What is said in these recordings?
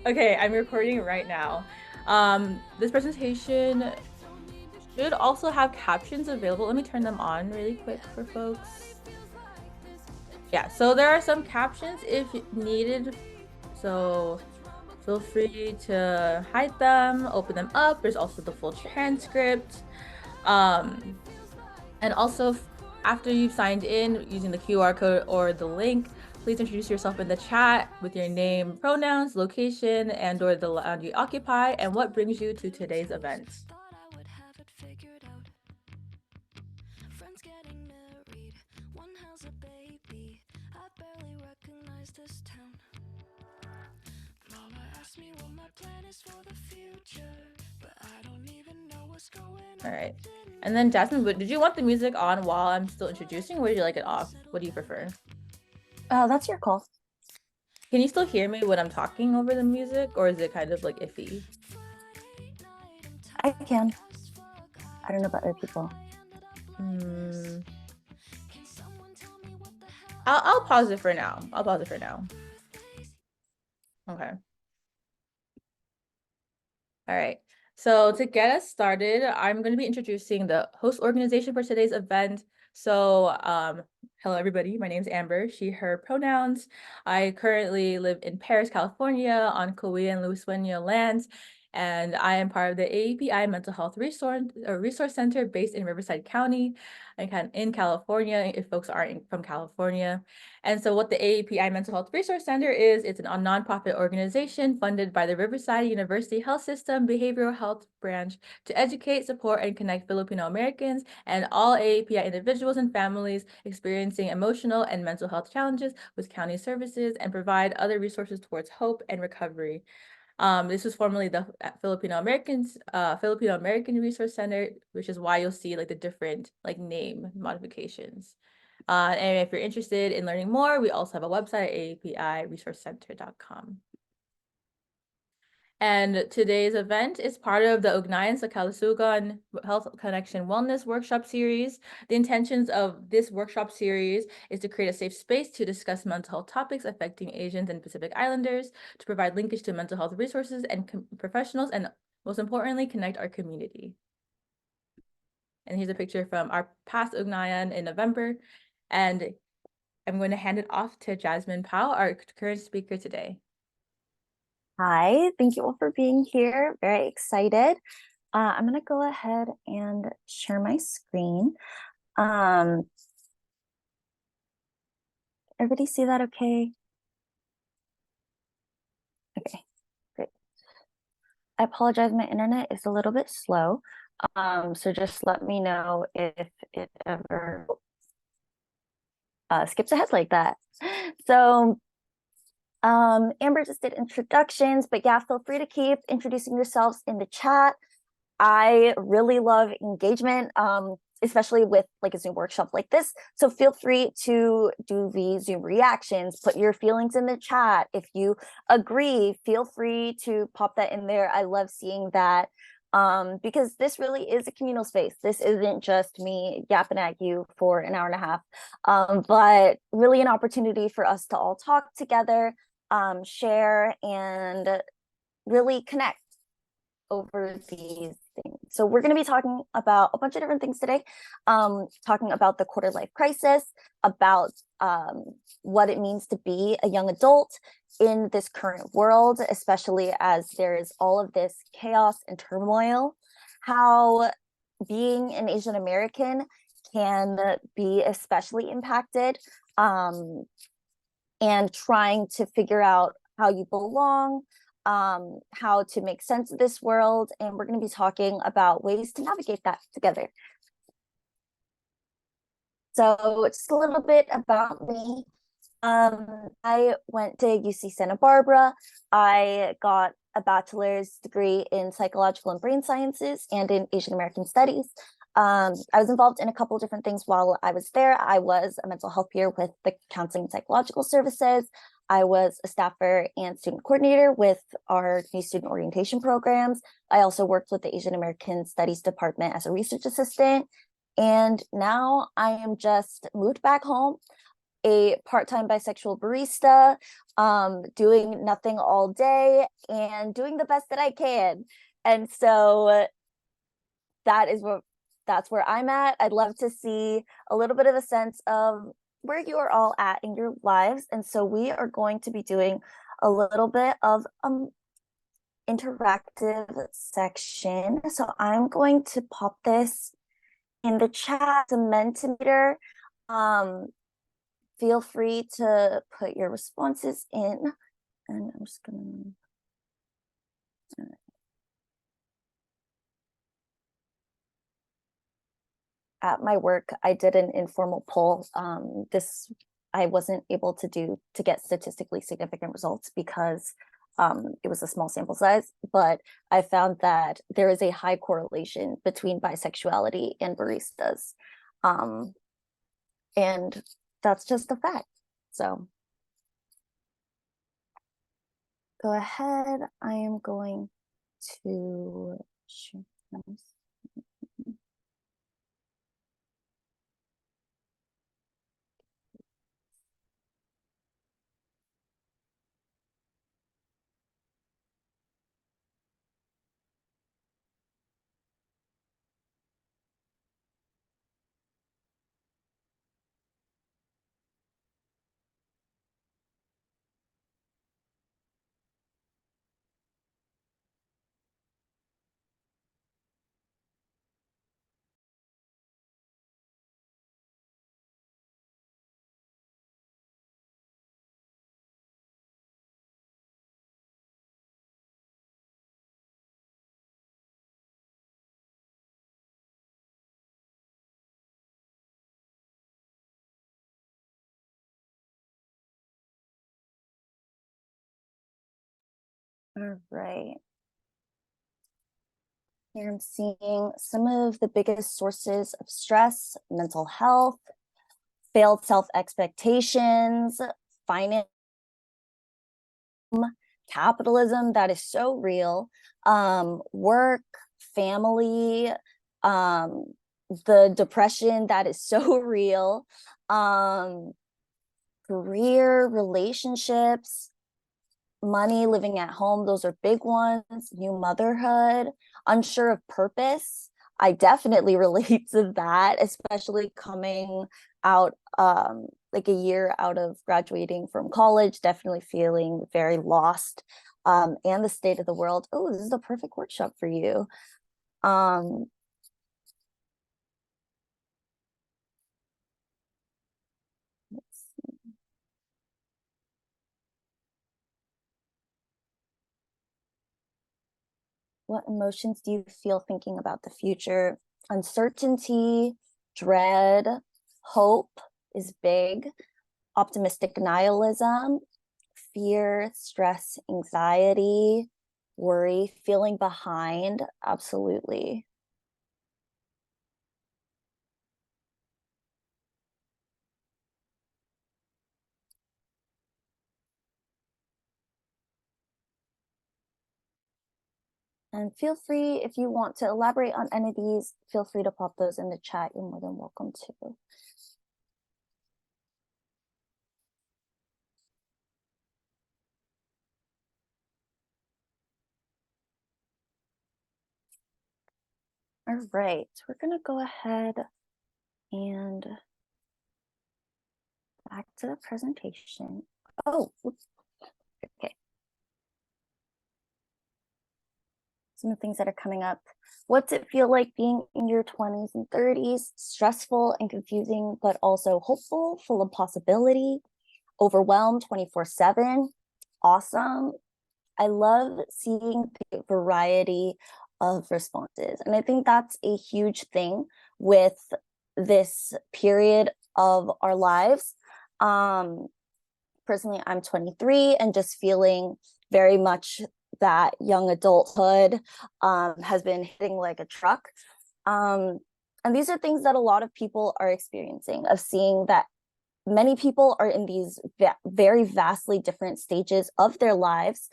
Okay, I'm recording right now. This presentation should also have captions available. Let me turn them on really quick for folks. Yeah, so there are some captions if needed. So feel free to hide them, open them up. There's also the full transcript. Um, and also after you've signed in using the QR code or the link, please introduce yourself in the chat with your name, pronouns, location, and or the land you occupy, and what brings you to today's event. All right. And then Jasmine, did you want the music on while I'm still introducing, or would you like it off? What do you prefer? That's your call. Can you still hear me when I'm talking over the music, or is it kind of like iffy? I can. I don't know about other people. Hmm. I'll pause it for now. I'll pause it for now. Okay. All right. So to get us started, I'm going to be introducing the host organization for today's event. So, hello everybody. My name is Amber, she, her pronouns. I currently live in Paris, California on Kauai and Luswenya lands, and I am part of the AAPI Mental Health Resource Center based in Riverside County, in California, if folks aren't from California. And so what the AAPI Mental Health Resource Center is, it's a nonprofit organization funded by the Riverside University Health System Behavioral Health Branch to educate, support, and connect Filipino Americans and all AAPI individuals and families experiencing emotional and mental health challenges with county services and provide other resources towards hope and recovery. This was formerly the Filipino American Resource Center, which is why you'll see like the different like name modifications. And if you're interested in learning more, we also have a website, aapiresourcecenter.com. And today's event is part of the Ugnayan sa Kalusugan Health Connection Wellness Workshop Series. The intentions of this workshop series is to create a safe space to discuss mental health topics affecting Asians and Pacific Islanders, to provide linkage to mental health resources and professionals, and most importantly, connect our community. And here's a picture from our past Ugnayan in November. And I'm going to hand it off to Jasmine Powell, our current speaker today. Hi, thank you all for being here. Very excited. I'm going to go ahead and share my screen. Everybody see that okay? Okay, great. I apologize, my internet is a little bit slow. So just let me know if it ever skips ahead like that. So Amber just did introductions, but yeah, feel free to keep introducing yourselves in the chat. I really love engagement, especially with like a Zoom workshop like this. So feel free to do the Zoom reactions, put your feelings in the chat. If you agree, feel free to pop that in there. I love seeing that because this really is a communal space. This isn't just me yapping at you for an hour and a half, but really an opportunity for us to all talk together, share, and really connect over these things. So we're going to be talking about a bunch of different things today, talking about the quarter life crisis, about what it means to be a young adult in this current world, especially as there is all of this chaos and turmoil, how being an Asian American can be especially impacted, and trying to figure out how you belong, how to make sense of this world. And we're going to be talking about ways to navigate that together. So just a little bit about me. I went to UC Santa Barbara. I got a bachelor's degree in psychological and brain sciences and in Asian American studies. I was involved in a couple of different things while I was there. I was a mental health peer with the counseling and psychological services. I was a staffer and student coordinator with our new student orientation programs. I also worked with the Asian American Studies Department as a research assistant. And now I am just moved back home. a part-time bisexual barista, doing nothing all day and doing the best that I can. And so that's where I'm at. I'd love to see a little bit of a sense of where you are all at in your lives. And so we are going to be doing a little bit of interactive section. So I'm going to pop this in the chat, the Mentimeter. Feel free to put your responses in, and I'm just gonna. At my work, I did an informal poll. This I wasn't able to get statistically significant results because it was a small sample size, but I found that there is a high correlation between bisexuality and baristas. And that's just a fact. So go ahead. I am going to share this. All right. Here I'm seeing some of the biggest sources of stress: mental health, failed self-expectations, finance, capitalism that is so real, work, family, the depression that is so real, career, relationships, money, living at home, those are big ones. New motherhood, unsure of purpose. I definitely relate to that, especially coming out like a year out of graduating from college, definitely feeling very lost. And the state of the world. Oh, this is the perfect workshop for you. Let's see. What emotions do you feel thinking about the future? Uncertainty, dread, hope is big, optimistic nihilism, fear, stress, anxiety, worry, feeling behind. Absolutely. And feel free, if you want to elaborate on any of these, feel free to pop those in the chat. You're more than welcome to. All right, we're gonna go ahead and back to the presentation. Oh, okay. Some of the things that are coming up. What's it feel like being in your 20s and 30s? Stressful and confusing, but also hopeful, full of possibility, overwhelmed 24/7. Awesome. I love seeing the variety of responses. And I think that's a huge thing with this period of our lives. Personally, I'm 23 and just feeling very much that young adulthood has been hitting like a truck. And these are things that a lot of people are experiencing, of seeing that many people are in these very vastly different stages of their lives.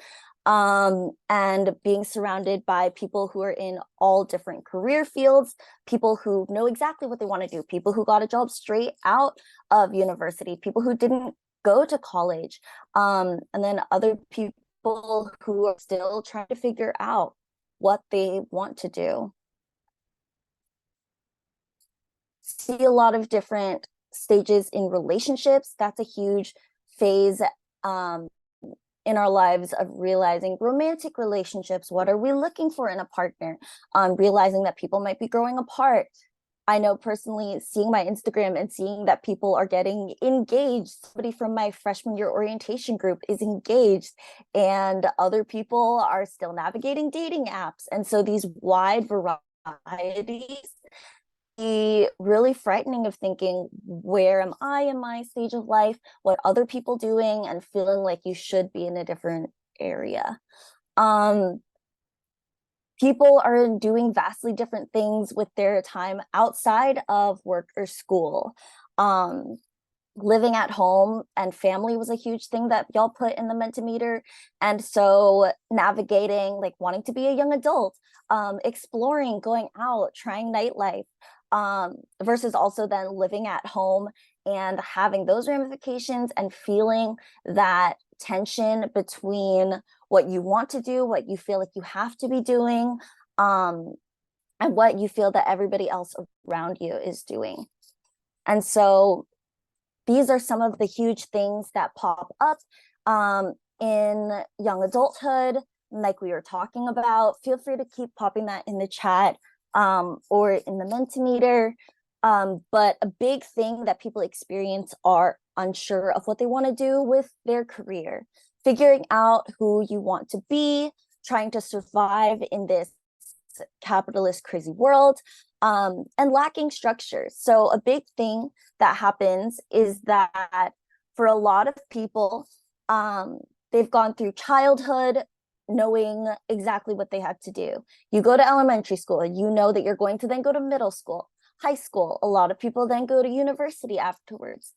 and being surrounded by people who are in all different career fields, people who know exactly what they want to do, people who got a job straight out of university, people who didn't go to college, and then other people who are still trying to figure out what they want to do. See a lot of different stages in relationships. That's a huge phase in our lives of realizing romantic relationships. What are we looking for in a partner? Realizing that people might be growing apart. I know personally, seeing my Instagram and seeing that people are getting engaged. Somebody from my freshman year orientation group is engaged, and other people are still navigating dating apps. And so these wide varieties be really frightening of thinking, where am I in my stage of life? What other people doing? And feeling like you should be in a different area. People are doing vastly different things with their time outside of work or school. Living at home and family was a huge thing that y'all put in the Mentimeter. And so navigating, like wanting to be a young adult, exploring, going out, trying nightlife, versus also then living at home and having those ramifications and feeling that tension between what you want to do, what you feel like you have to be doing, and what you feel that everybody else around you is doing. And so these are some of the huge things that pop up in young adulthood, like we were talking about. Feel free to keep popping that in the chat or in the Mentimeter. But a big thing that people experience are unsure of what they want to do with their career, figuring out who you want to be, trying to survive in this capitalist crazy world, and lacking structure. So a big thing that happens is that for a lot of people, they've gone through childhood knowing exactly what they had to do. You go to elementary school, you know that you're going to then go to middle school, high school. A lot of people then go to university afterwards.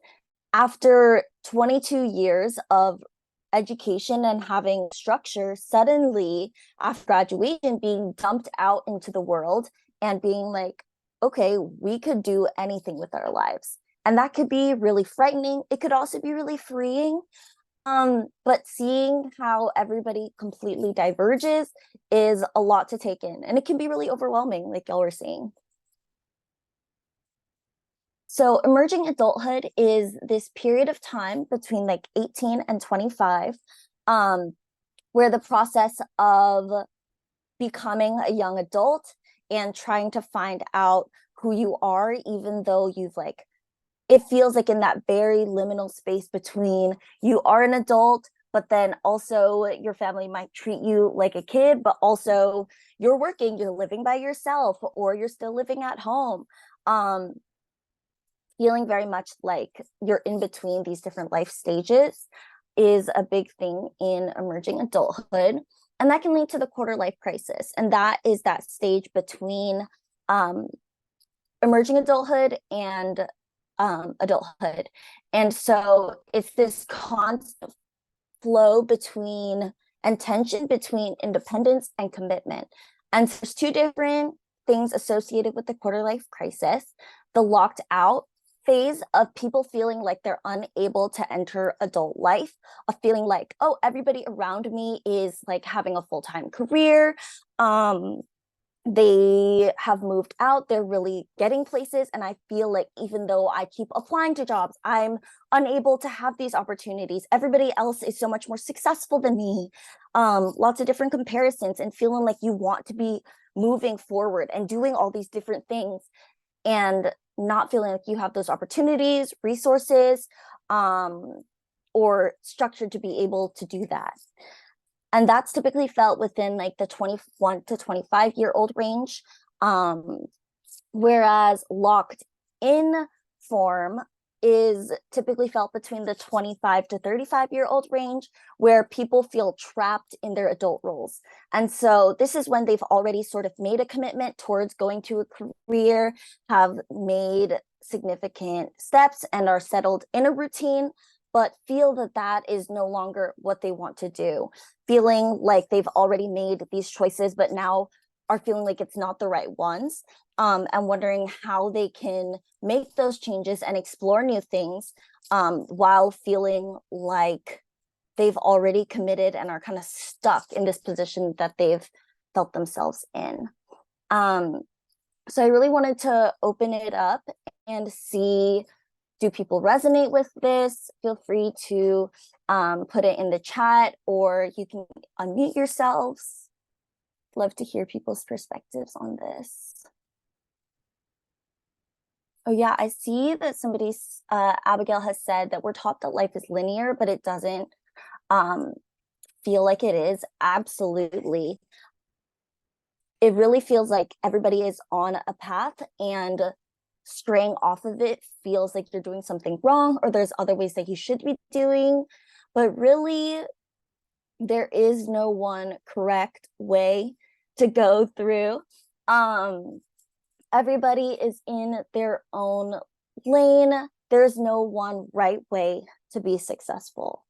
After 22 years of education and having structure, suddenly after graduation being dumped out into the world and being like, okay, we could do anything with our lives. And that could be really frightening. It could also be really freeing. But seeing how everybody completely diverges is a lot to take in, and it can be really overwhelming, like y'all were saying. So emerging adulthood is this period of time between like 18 and 25, where the process of becoming a young adult and trying to find out who you are, even though you've like, it feels like in that very liminal space between you are an adult, but then also your family might treat you like a kid, but also you're working, you're living by yourself, or you're still living at home. Feeling very much like you're in between these different life stages is a big thing in emerging adulthood. And that can lead to the quarter life crisis. And that is that stage between emerging adulthood and adulthood. And so it's this constant flow between and tension between independence and commitment. And so there's two different things associated with the quarter life crisis: the locked out phase of people feeling like they're unable to enter adult life, of feeling like, oh, everybody around me is like having a full-time career, they have moved out, they're really getting places, and I feel like even though I keep applying to jobs, I'm unable to have these opportunities. Everybody else is so much more successful than me. Lots of different comparisons, and feeling like you want to be moving forward and doing all these different things, and not feeling like you have those opportunities, resources, or structure to be able to do that. And that's typically felt within like the 21 to 25-year-old range. Whereas locked in form is typically felt between the 25 to 35-year-old range, where people feel trapped in their adult roles. And so this is when they've already sort of made a commitment towards going to a career, have made significant steps, and are settled in a routine, but feel that that is no longer what they want to do, feeling like they've already made these choices, but now are feeling like it's not the right ones, and wondering how they can make those changes and explore new things, while feeling like they've already committed and are kind of stuck in this position that they've felt themselves in. So I really wanted to open it up and see, do people resonate with this? Feel free to put it in the chat, or you can unmute yourselves. Love to hear people's perspectives on this. Oh yeah, I see that somebody's, Abigail has said that we're taught that life is linear, but it doesn't feel like it is. Absolutely. It really feels like everybody is on a path, and straying off of it feels like you're doing something wrong, or there's other ways that you should be doing. But really, there is no one correct way to go through. Everybody is in their own lane. There's no one right way to be successful.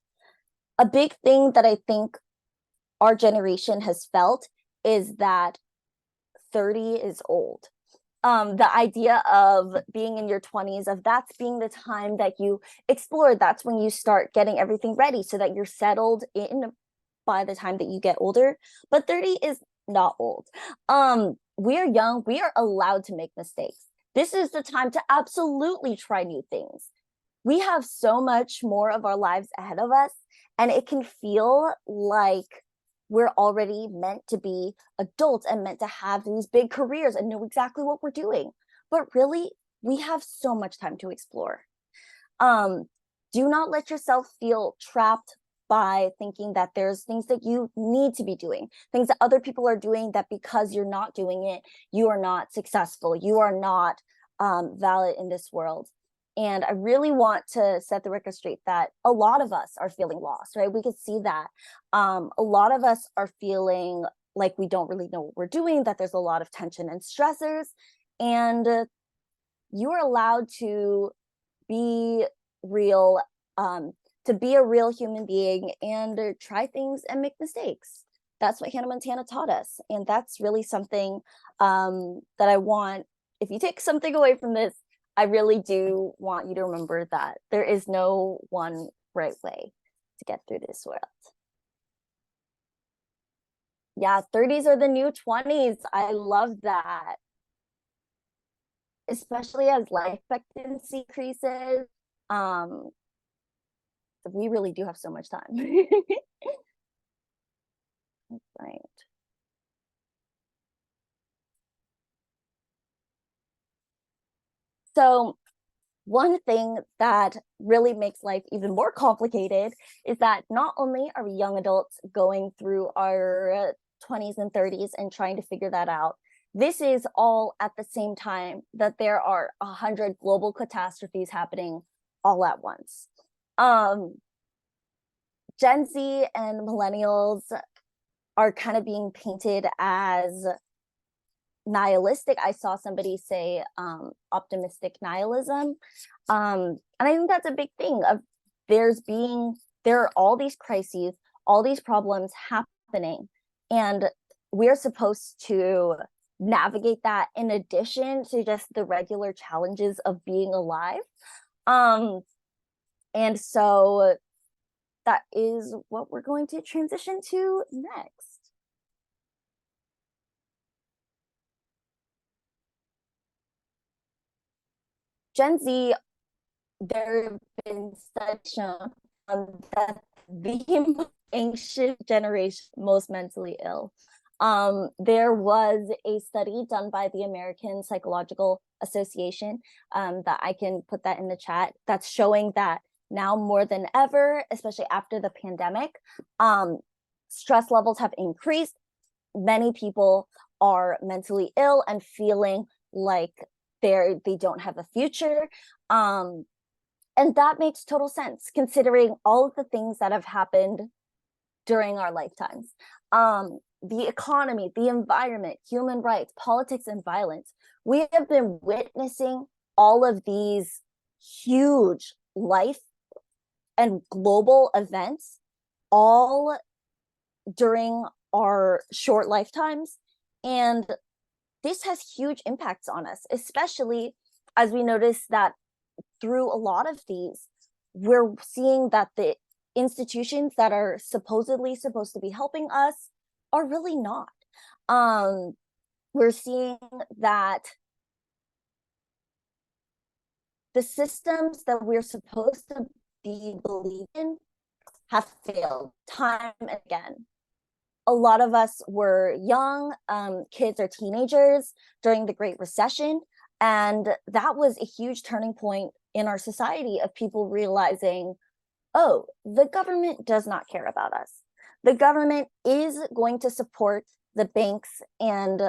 A big thing that I think our generation has felt is that 30 is old. The idea of being in your 20s, of that's being the time that you explore, that's when you start getting everything ready so that you're settled in by the time that you get older. But 30 is not old. We are young, we are allowed to make mistakes. This is the time to absolutely try new things. We have so much more of our lives ahead of us, and it can feel like we're already meant to be adults and meant to have these big careers and know exactly what we're doing. But really, we have so much time to explore. Do not let yourself feel trapped by thinking that there's things that you need to be doing, things that other people are doing, that because you're not doing it, you are not successful, you are not valid in this world. And I really want to set the record straight that a lot of us are feeling lost, right? We could see that. A lot of us are feeling like we don't really know what we're doing, that there's a lot of tension and stressors. And you are allowed to be real, to be a real human being, and try things and make mistakes. That's what Hannah Montana taught us. And that's really something that I want, if you take something away from this, I really do want you to remember that there is no one right way to get through this world. Yeah, 30s are the new 20s. I love that. Especially as life expectancy increases. We really do have so much time. Right. So one thing that really makes life even more complicated is that not only are we young adults going through our 20s and 30s and trying to figure that out, this is all at the same time that there are 100 global catastrophes happening all at once. Gen Z and millennials are kind of being painted as nihilistic. I saw somebody say optimistic nihilism. And I think that's a big thing of there are all these crises, all these problems happening, and we're supposed to navigate that in addition to just the regular challenges of being alive. And so that is what we're going to transition to next. Gen Z, there have been studies shown that the anxious generation most mentally ill. There was a study done by the American Psychological Association, that I can put that in the chat, that's showing that now more than ever, especially after the pandemic, stress levels have increased. Many people are mentally ill and feeling like they don't have a future. And that makes total sense considering all of the things that have happened during our lifetimes. The economy, the environment, human rights, politics, and violence. We have been witnessing all of these huge life and global events all during our short lifetimes. And this has huge impacts on us, especially as we notice that through a lot of these, we're seeing that the institutions that are supposedly supposed to be helping us are really not. We're seeing that the systems that we're supposed to be believing in have failed time and again. A lot of us were young, kids or teenagers during the Great Recession, and that was a huge turning point in our society of people realizing, oh, the government does not care about us. The government is going to support the banks and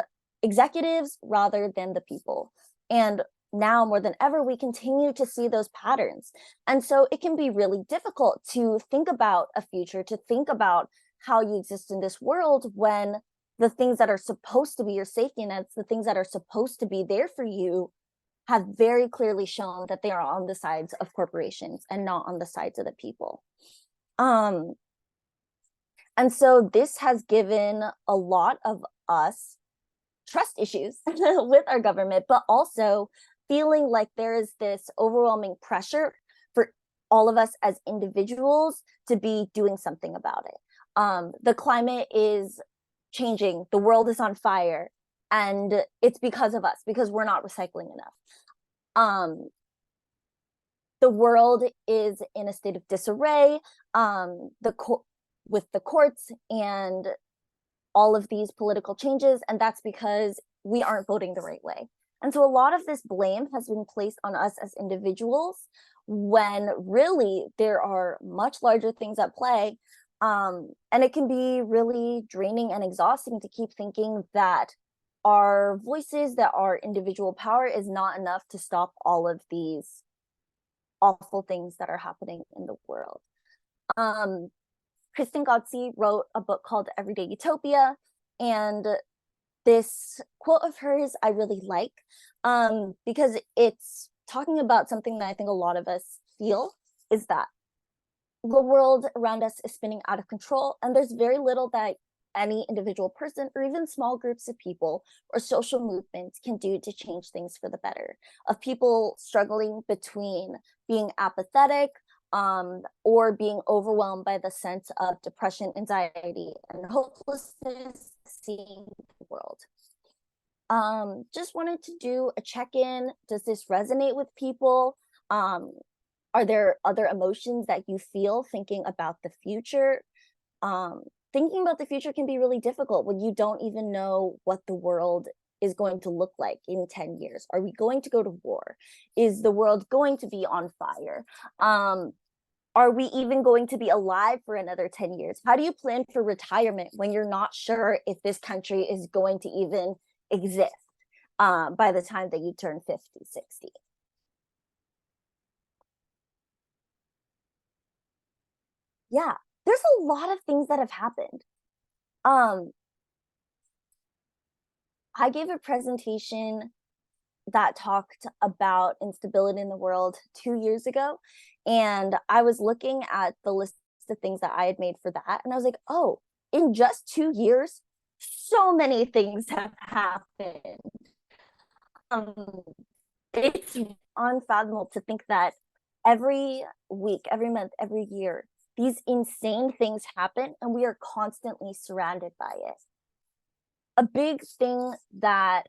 executives rather than the people. And now more than ever, we continue to see those patterns. And so it can be really difficult to think about a future, to think about how you exist in this world when the things that are supposed to be your safety nets, the things that are supposed to be there for you, have very clearly shown that they are on the sides of corporations and not on the sides of the people. And so this has given a lot of us trust issues with our government, but also feeling like there is this overwhelming pressure for all of us as individuals to be doing something about it. The climate is changing, the world is on fire, and it's because of us, because we're not recycling enough. The world is in a state of disarray, with the courts and all of these political changes, and that's because we aren't voting the right way. And so a lot of this blame has been placed on us as individuals when really there are much larger things at play. And it can be really draining and exhausting to keep thinking that our voices, that our individual power is not enough to stop all of these awful things that are happening in the world. Kristen Ghodsee wrote a book called Everyday Utopia, and this quote of hers I really like, because it's talking about something that I think a lot of us feel, is that the world around us is spinning out of control, and there's very little that any individual person or even small groups of people or social movements can do to change things for the better, of people struggling between being apathetic or being overwhelmed by the sense of depression, anxiety, and hopelessness seeing the world. Just wanted to do a check-in. Does this resonate with people? Are there other emotions that you feel thinking about the future? Thinking about the future can be really difficult when you don't even know what the world is going to look like in 10 years. Are we going to go to war? Is the world going to be on fire? Are we even going to be alive for another 10 years? How do you plan for retirement when you're not sure if this country is going to even exist by the time that you turn 50, 60? Yeah, there's a lot of things that have happened. I gave a presentation that talked about instability in the world 2 years ago, and I was looking at the list of things that I had made for that, and I was like, oh, in just 2 years, so many things have happened. It's unfathomable to think that every week, every month, every year, these insane things happen, and we are constantly surrounded by it. A big thing that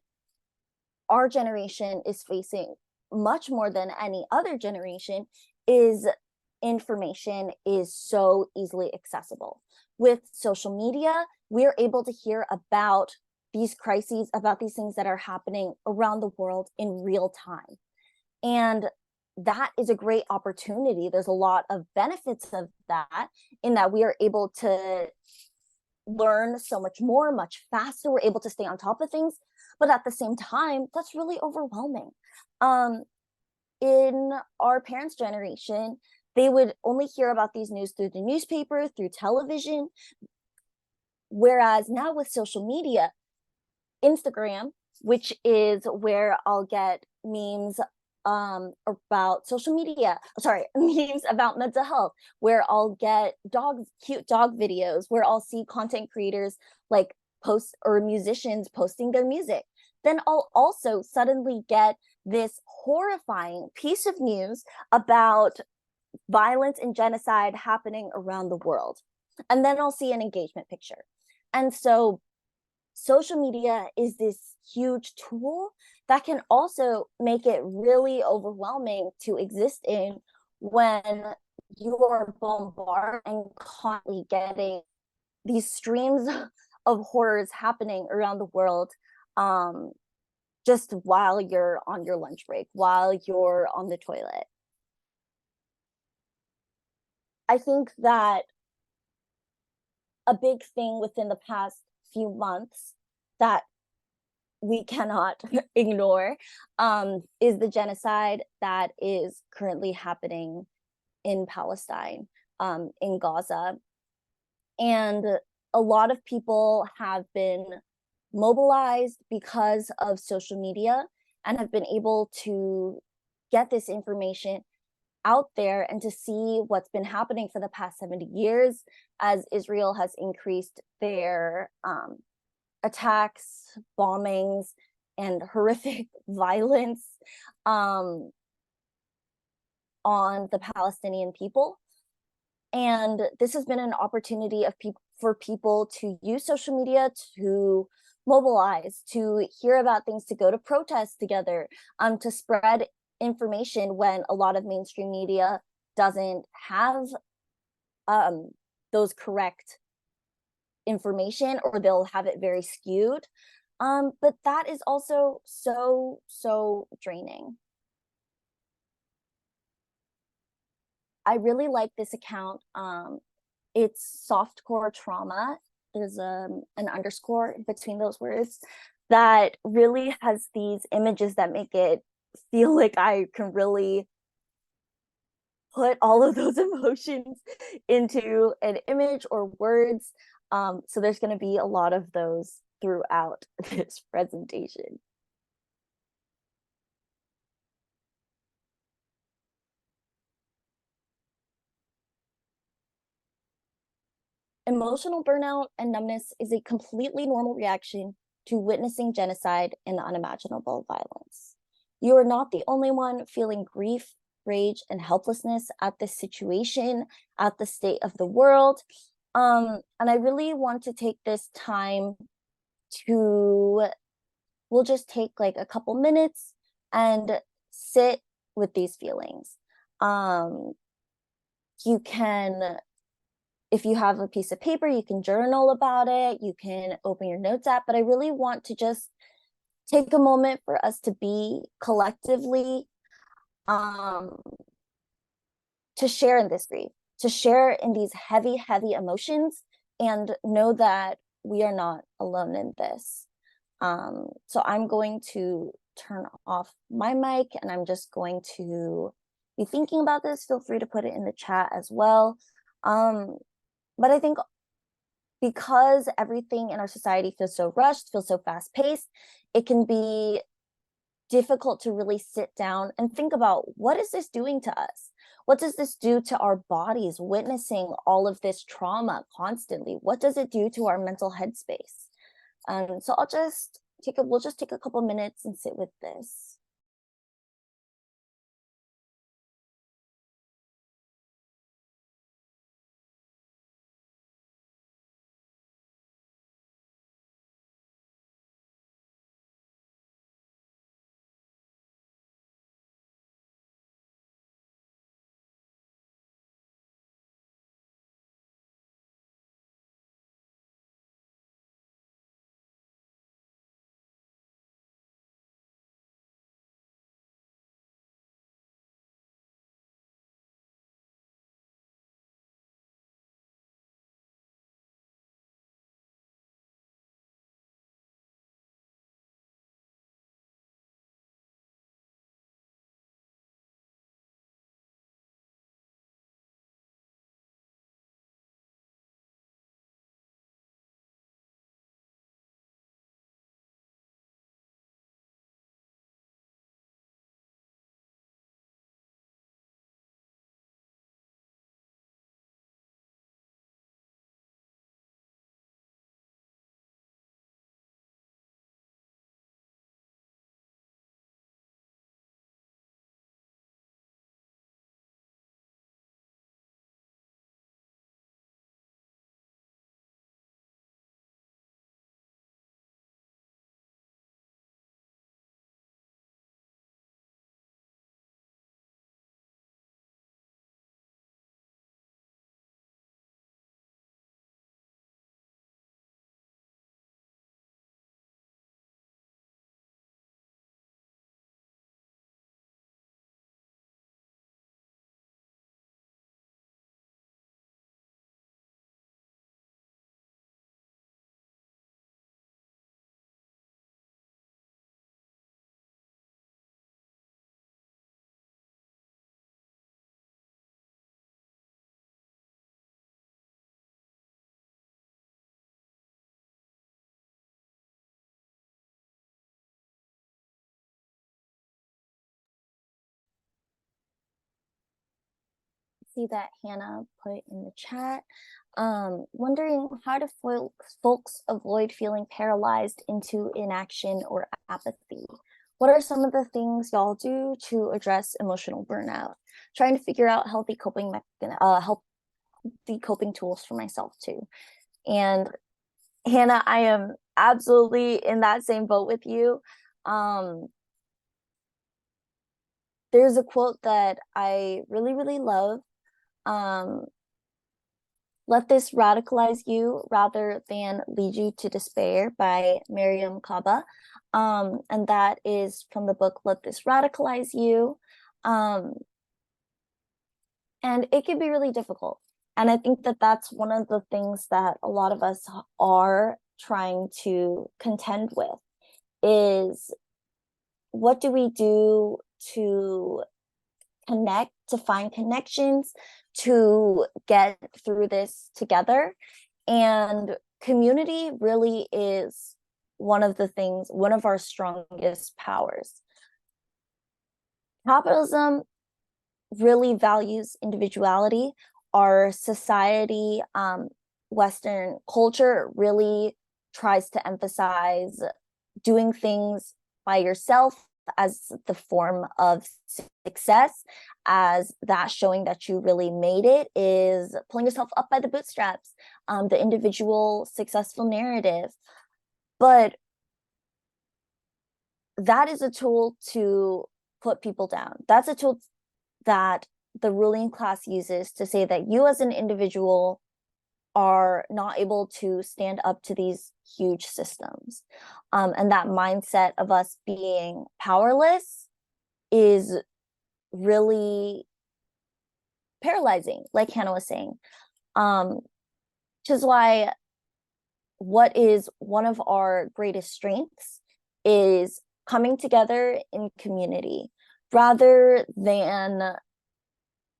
our generation is facing much more than any other generation is information is so easily accessible. With social media, we're able to hear about these crises, about these things that are happening around the world in real time. And that is a great opportunity. There's a lot of benefits of that, in that we are able to learn so much more, much faster. We're able to stay on top of things, but at the same time, that's really overwhelming. In our parents' generation, they would only hear about these news through the newspaper, through television. Whereas now with social media, Instagram, which is where I'll get memes about social media, sorry, memes about mental health, where I'll get cute dog videos, where I'll see content creators like post or musicians posting their music. Then I'll also suddenly get this horrifying piece of news about violence and genocide happening around the world. And then I'll see an engagement picture. And so social media is this huge tool that can also make it really overwhelming to exist in when you are bombarded and constantly getting these streams of horrors happening around the world, just while you're on your lunch break, while you're on the toilet. I think that a big thing within the past few months that we cannot ignore is the genocide that is currently happening in Palestine, in Gaza. And a lot of people have been mobilized because of social media and have been able to get this information out there and to see what's been happening for the past 70 years as Israel has increased their attacks, bombings, and horrific violence on the Palestinian people. And this has been an opportunity for people to use social media to mobilize, to hear about things, to go to protests together, to spread information when a lot of mainstream media doesn't have those correct information, or they'll have it very skewed. But that is also so draining. I really like this account. It's softcore trauma. There's an underscore between those words that really has these images that make it feel like I can really put all of those emotions into an image or words. So there's going to be a lot of those throughout this presentation. Emotional burnout and numbness is a completely normal reaction to witnessing genocide and unimaginable violence. You are not the only one feeling grief, rage, and helplessness at this situation, at the state of the world. And I really want to take this time to, we'll just take like a couple minutes and sit with these feelings. You can, if you have a piece of paper, you can journal about it, you can open your notes app, but I really want to just take a moment for us to be collectively, to share in this grief, to share in these heavy emotions, and know that we are not alone in this. So I'm going to turn off my mic and I'm just going to be thinking about this. Feel free to put it in the chat as well. But I think because everything in our society feels so rushed, feels so fast paced, it can be difficult to really sit down and think about, what is this doing to us? What does this do to our bodies, witnessing all of this trauma constantly? What does it do to our mental headspace? So we'll just take a couple minutes and sit with this. see that Hannah put in the chat. Wondering how do folks avoid feeling paralyzed into inaction or apathy? What are some of the things y'all do to address emotional burnout? Trying to figure out healthy coping tools for myself too. And Hannah, I am absolutely in that same boat with you. There's a quote that I really, really love. Let this radicalize you rather than lead you to despair by Miriam Kaba. And that is from the book, Let This Radicalize You. And it can be really difficult. And I think that that's one of the things that a lot of us are trying to contend with is what do we do to connect, to find connections, to get through this together. And community really is one of our strongest powers. Capitalism really values individuality. Our society, Western culture really tries to emphasize doing things by yourself as the form of success, as that showing that you really made it is pulling yourself up by the bootstraps, the individual successful narrative. But that is a tool to put people down. That's a tool that the ruling class uses to say that you as an individual are not able to stand up to these huge systems. And that mindset of us being powerless is really paralyzing, like Hannah was saying. Which is why what is one of our greatest strengths is coming together in community rather than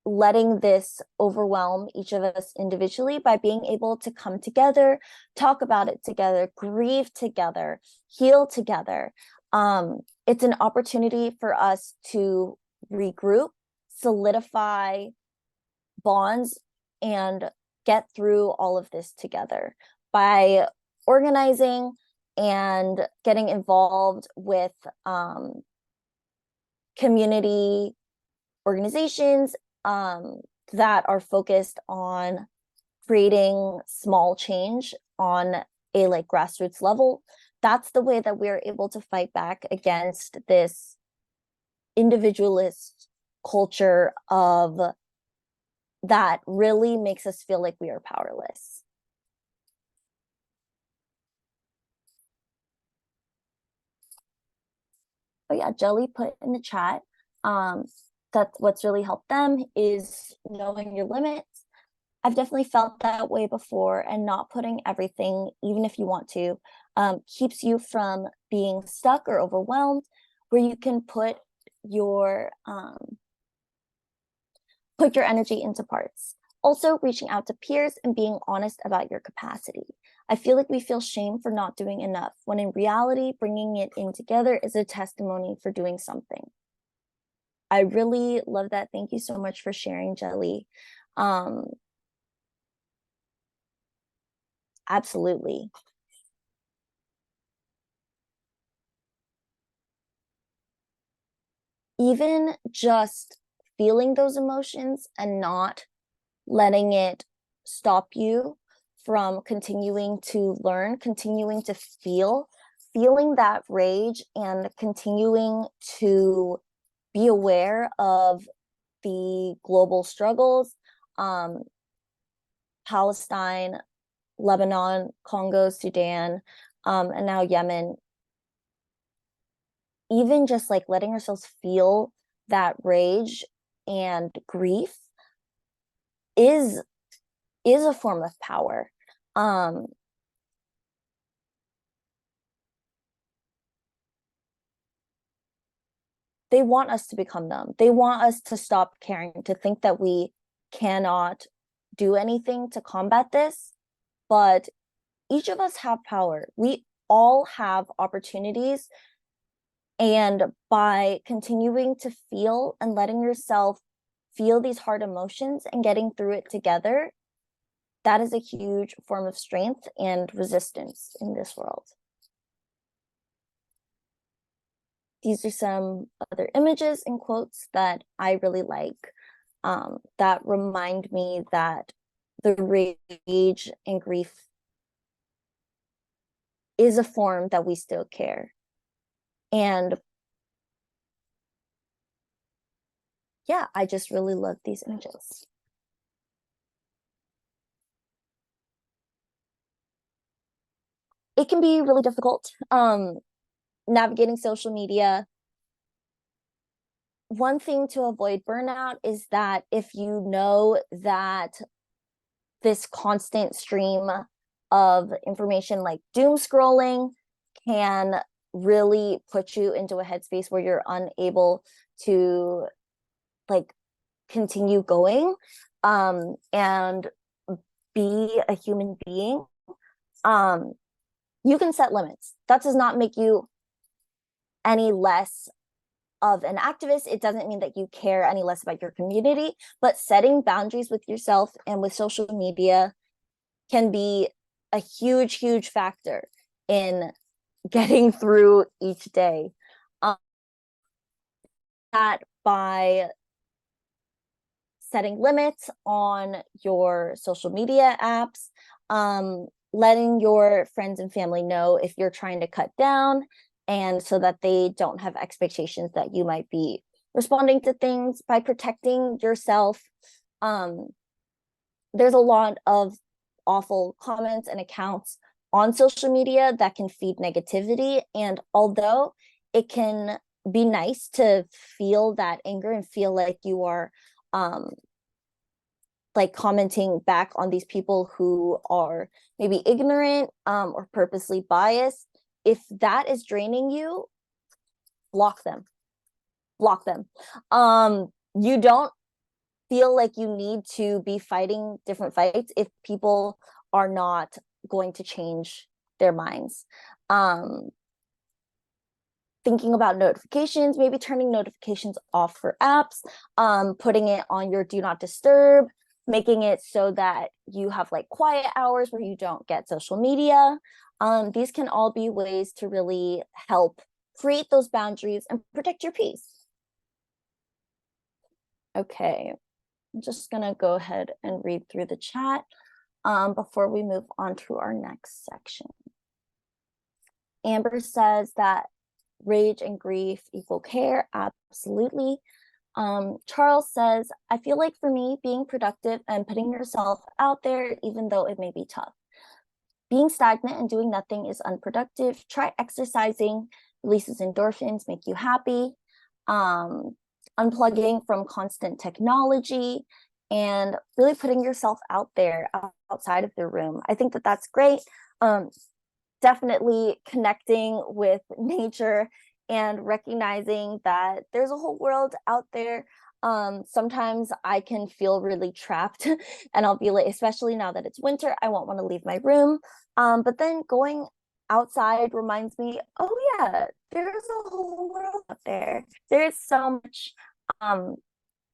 letting this overwhelm each of us individually, by being able to come together, talk about it together, grieve together, heal together. It's an opportunity for us to regroup, solidify bonds, and get through all of this together by organizing and getting involved with community organizations that are focused on creating small change on a grassroots level. That's the way that we're able to fight back against this individualist culture of that really makes us feel like we are powerless. Oh yeah, Jelly put in the chat that what's really helped them is knowing your limits. I've definitely felt that way before, and not putting everything, even if you want to, keeps you from being stuck or overwhelmed, where you can put your energy into parts. Also, reaching out to peers and being honest about your capacity. I feel like we feel shame for not doing enough, when in reality, bringing it in together is a testimony for doing something. I really love that. Thank you so much for sharing, Jelly. Absolutely. Even just feeling those emotions and not letting it stop you from continuing to learn, continuing to feeling that rage, and continuing to be aware of the global struggles, Palestine, Lebanon, Congo, Sudan, and now Yemen. Even just letting ourselves feel that rage and grief is a form of power. They want us to become numb. They want us to stop caring, to think that we cannot do anything to combat this. But each of us have power. We all have opportunities. And by continuing to feel and letting yourself feel these hard emotions and getting through it together, that is a huge form of strength and resistance in this world. These are some other images and quotes that I really like, that remind me that the rage and grief is a form that we still care. And yeah, I just really love these images. It can be really difficult navigating social media. One thing to avoid burnout is that if you know that this constant stream of information, like doom scrolling, can really put you into a headspace where you're unable to like continue going and be a human being, you can set limits. That does not make you any less of an activist. It doesn't mean that you care any less about your community, but setting boundaries with yourself and with social media can be a huge, huge factor in getting through each day. That by setting limits on your social media apps, letting your friends and family know if you're trying to cut down, and so that they don't have expectations that you might be responding to things, by protecting yourself. There's a lot of awful comments and accounts on social media that can feed negativity. And although it can be nice to feel that anger and feel like you are like commenting back on these people who are maybe ignorant or purposely biased, if that is draining you, block them. You don't feel like you need to be fighting different fights if people are not going to change their minds. Thinking about notifications, maybe turning notifications off for apps, putting it on your do not disturb, making it so that you have like quiet hours where you don't get social media. These can all be ways to really help create those boundaries and protect your peace. Okay, I'm just gonna go ahead and read through the chat before we move on to our next section. Amber says that rage and grief equal care. Absolutely. Charles says, I feel like for me, being productive and putting yourself out there, even though it may be tough. Being stagnant and doing nothing is unproductive. Try exercising, releases endorphins, make you happy. Unplugging from constant technology and really putting yourself out there outside of the room. I think that that's great. Definitely connecting with nature and recognizing that there's a whole world out there. Sometimes I can feel really trapped and I'll be like, especially now that it's winter, I won't want to leave my room. But then going outside reminds me, oh yeah, there's a whole world out there. There's so much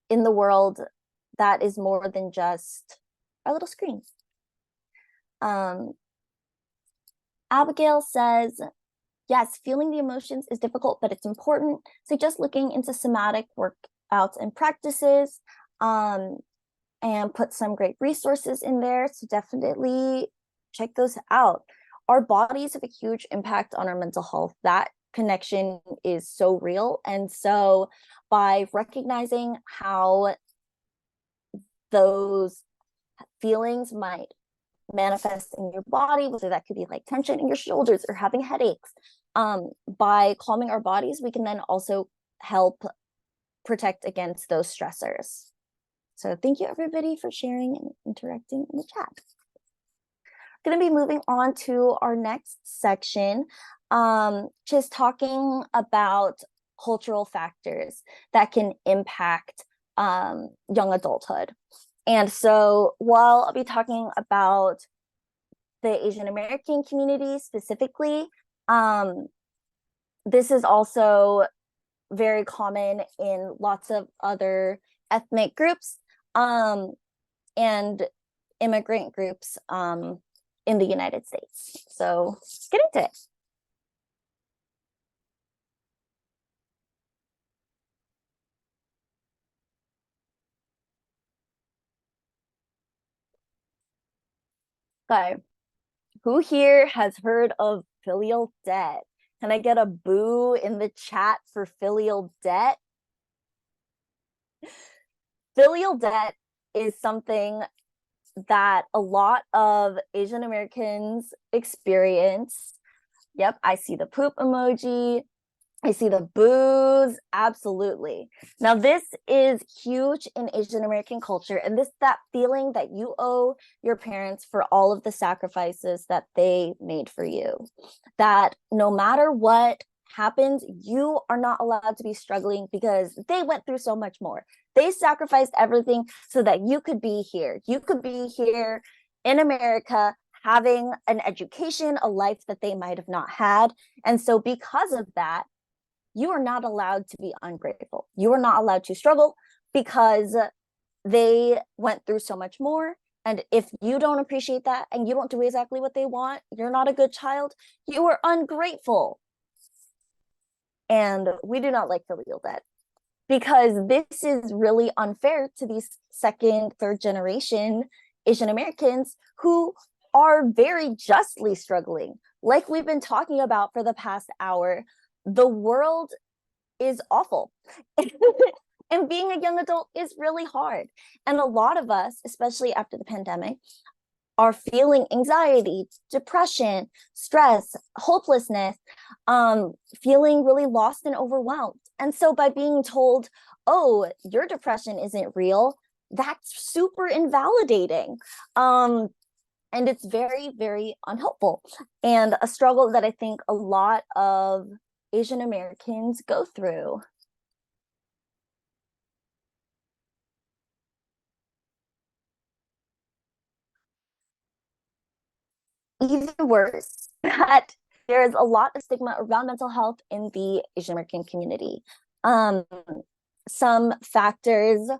in the world that is more than just our little screen. Abigail says, yes, feeling the emotions is difficult, but it's important. So just looking into somatic workouts and practices, and put some great resources in there. So definitely check those out. Our bodies have a huge impact on our mental health. That connection is so real. And so by recognizing how those feelings might manifest in your body, whether that could be like tension in your shoulders or having headaches, by calming our bodies, we can then also help protect against those stressors. So thank you everybody for sharing and interacting in the chat. Going to be moving on to our next section, just talking about cultural factors that can impact young adulthood. And so while I'll be talking about the Asian American community specifically, this is also very common in lots of other ethnic groups, and immigrant groups in the United States. So let's get into it. So, who here has heard of filial debt? Can I get a boo in the chat for filial debt? Filial debt is something that a lot of Asian Americans experience. Yep, I see the poop emoji. I see the boos, absolutely. Now, this is huge in Asian American culture, and that feeling that you owe your parents for all of the sacrifices that they made for you. That no matter what happens, you are not allowed to be struggling because they went through so much more. They sacrificed everything so that you could be here. You could be here in America having an education, a life that they might have not had. And so because of that, you are not allowed to be ungrateful. You are not allowed to struggle because they went through so much more. And if you don't appreciate that and you don't do exactly what they want, you're not a good child. You are ungrateful. And we do not like filial debt because this is really unfair to these second, third generation Asian Americans who are very justly struggling. Like we've been talking about for the past hour, the world is awful. And being a young adult is really hard. And a lot of us, especially after the pandemic, are feeling anxiety, depression, stress, hopelessness, feeling really lost and overwhelmed. And so by being told, oh, your depression isn't real, that's super invalidating. And it's very, very unhelpful and a struggle that I think a lot of Asian Americans go through. Even worse, that there's a lot of stigma around mental health in the Asian American community. Some factors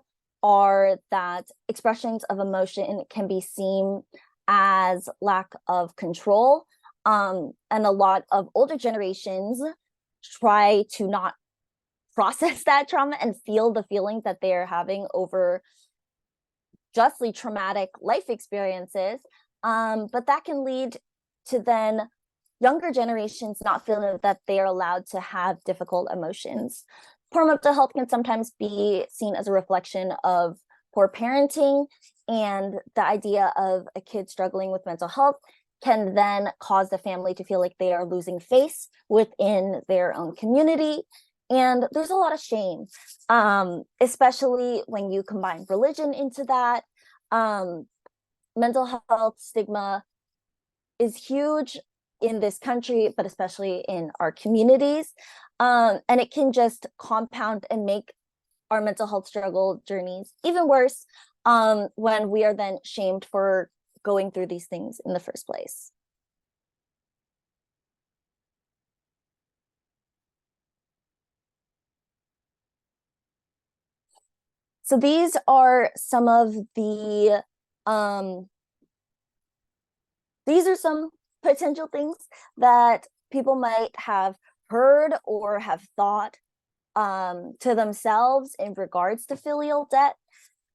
are that expressions of emotion can be seen as lack of control. And a lot of older generations try to not process that trauma and feel the feelings that they're having over justly traumatic life experiences. But that can lead to then younger generations not feeling that they are allowed to have difficult emotions. Poor mental health can sometimes be seen as a reflection of poor parenting, and the idea of a kid struggling with mental health can then cause the family to feel like they are losing face within their own community. And there's a lot of shame, especially when you combine religion into that. Mental health stigma is huge in this country, but especially in our communities. And it can just compound and make our mental health struggle journeys even worse when we are then shamed for going through these things in the first place. So these are some of the these are some potential things that people might have heard or have thought to themselves in regards to filial debt.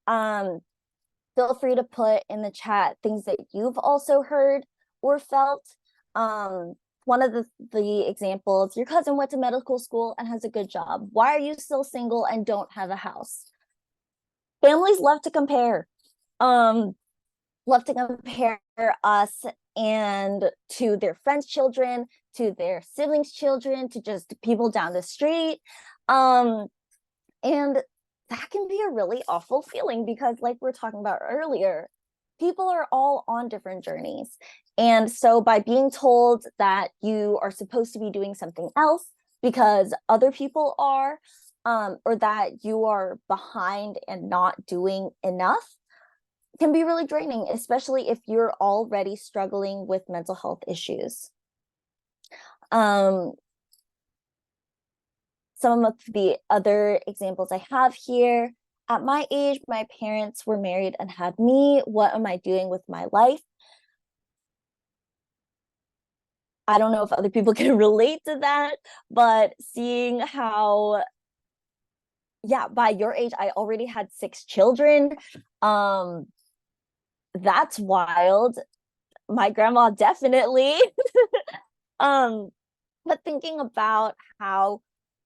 Feel free to put in the chat things that you've also heard or felt. One of the examples, your cousin went to medical school and has a good job. Why are you still single and don't have a house? Families love to compare. Love to compare us and to their friends' children, to their siblings' children, to just people down the street. And that can be a really awful feeling because, like we're talking about earlier, people are all on different journeys. And so by being told that you are supposed to be doing something else because other people are, or that you are behind and not doing enough, can be really draining, especially if you're already struggling with mental health issues. Some of the other examples I have here, at my age, my parents were married and had me. What am I doing with my life? I don't know if other people can relate to that, but seeing how, yeah, by your age, I already had 6 children. Um, that's wild. My grandma definitely. um, but thinking about how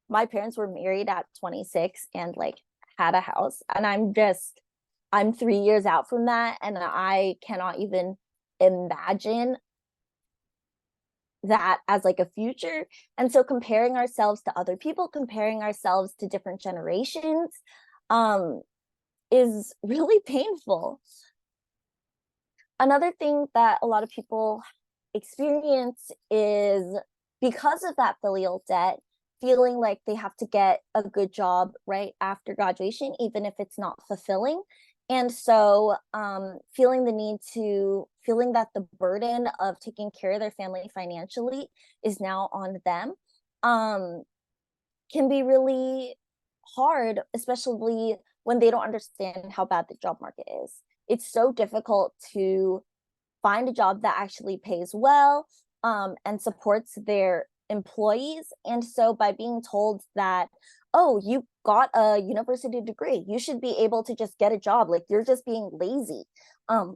my parents were married at 26 and like had a house, and I'm 3 years out from that, and I cannot even imagine that as like a future. And so comparing ourselves to other people, comparing ourselves to different generations, um is really painful. Another thing that a lot of people experience is, because of that filial debt, feeling like they have to get a good job right after graduation, even if it's not fulfilling. And so feeling the need to, feeling that the burden of taking care of their family financially is now on them, um, can be really hard, especially when they don't understand how bad the job market is. It's so difficult to find a job that actually pays well, and supports their employees. And so by being told that, oh, you got a university degree, you should be able to just get a job, like you're just being lazy, um,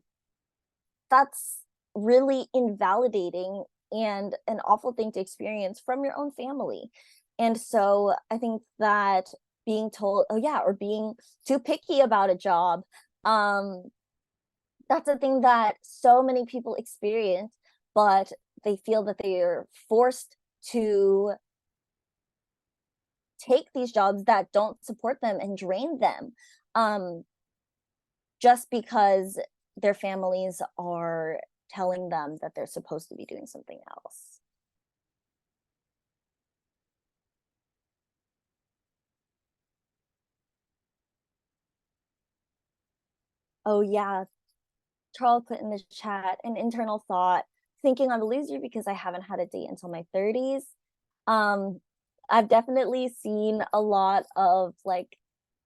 that's really invalidating and an awful thing to experience from your own family. And so I think that being told, oh yeah, or being too picky about a job, um, that's a thing that so many people experience, but they feel that they are forced to take these jobs that don't support them and drain them, um, just because their families are telling them that they're supposed to be doing something else. Oh yeah, Charles put in the chat an internal thought, thinking I'm a loser because I haven't had a date until my 30s. Um, I've definitely seen a lot of like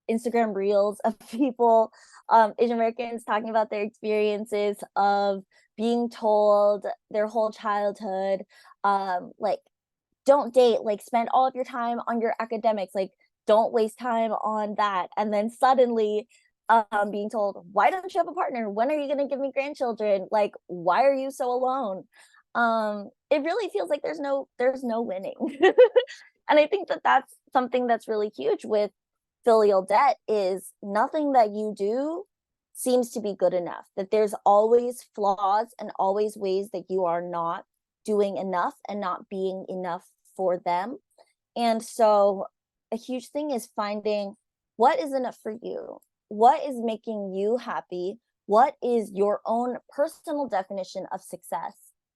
Instagram reels of people, Asian Americans, talking about their experiences of being told their whole childhood, like, don't date, like spend all of your time on your academics, like don't waste time on that. And then suddenly being told, why don't you have a partner? When are you going to give me grandchildren? Like, why are you so alone? It really feels like there's no winning. And I think that that's something that's really huge with filial debt, is nothing that you do seems to be good enough, that there's always flaws and always ways that you are not doing enough and not being enough for them. And so a huge thing is finding what is enough for you, what is making you happy, what is your own personal definition of success,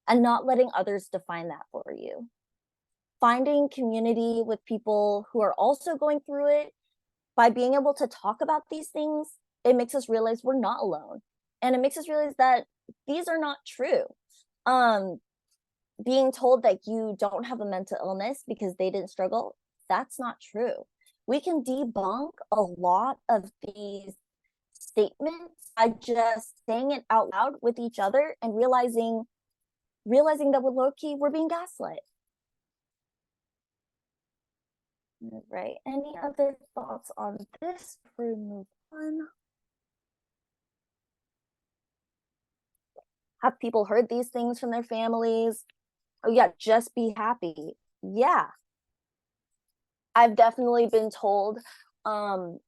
and not letting others define that for you. Finding community with people who are also going through it. By being able to talk about these things, it makes us realize we're not alone. And it makes us realize that these are not true. Um, Being told that you don't have a mental illness because they didn't struggle, that's not true. We can debunk a lot of these statements by just saying it out loud with each other and realizing that we're low key, we're being gaslit. Right. Any other thoughts on this before we move on? Have people heard these things from their families? Oh yeah, just be happy. Yeah. I've definitely been told, um,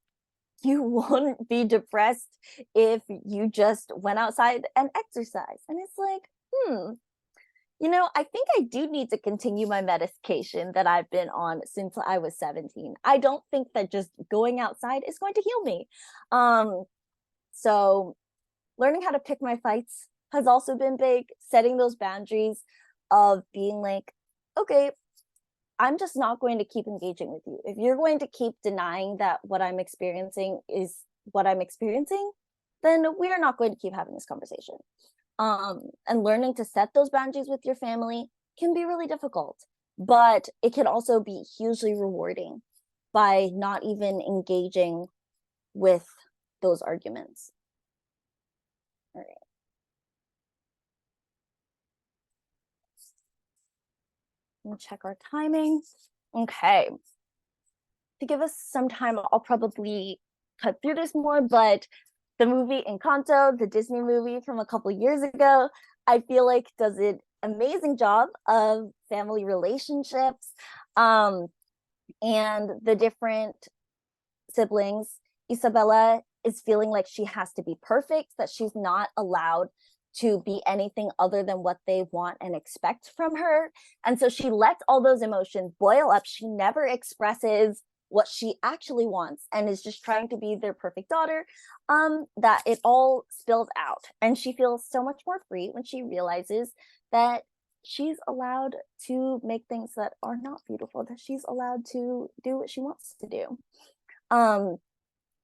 you won't be depressed if you just went outside and exercise. And it's like, I think I do need to continue my medication that I've been on since I was 17. I don't think that just going outside is going to heal me. So learning how to pick my fights has also been big, setting those boundaries of being like, okay, I'm just not going to keep engaging with you. If you're going to keep denying that what I'm experiencing is what I'm experiencing, then we're not going to keep having this conversation. And learning to set those boundaries with your family can be really difficult, but it can also be hugely rewarding by not even engaging with those arguments. All right. We'll check our timing. Okay. To give us some time, I'll probably cut through this more, but the movie Encanto, the Disney movie from a couple years ago, I feel like does an amazing job of family relationships, and the different siblings. Isabella is feeling like she has to be perfect, that she's not allowed to be anything other than what they want and expect from her. And so she lets all those emotions boil up. She never expresses what she actually wants and is just trying to be their perfect daughter, that it all spills out. And she feels so much more free when she realizes that she's allowed to make things that are not beautiful, that she's allowed to do what she wants to do.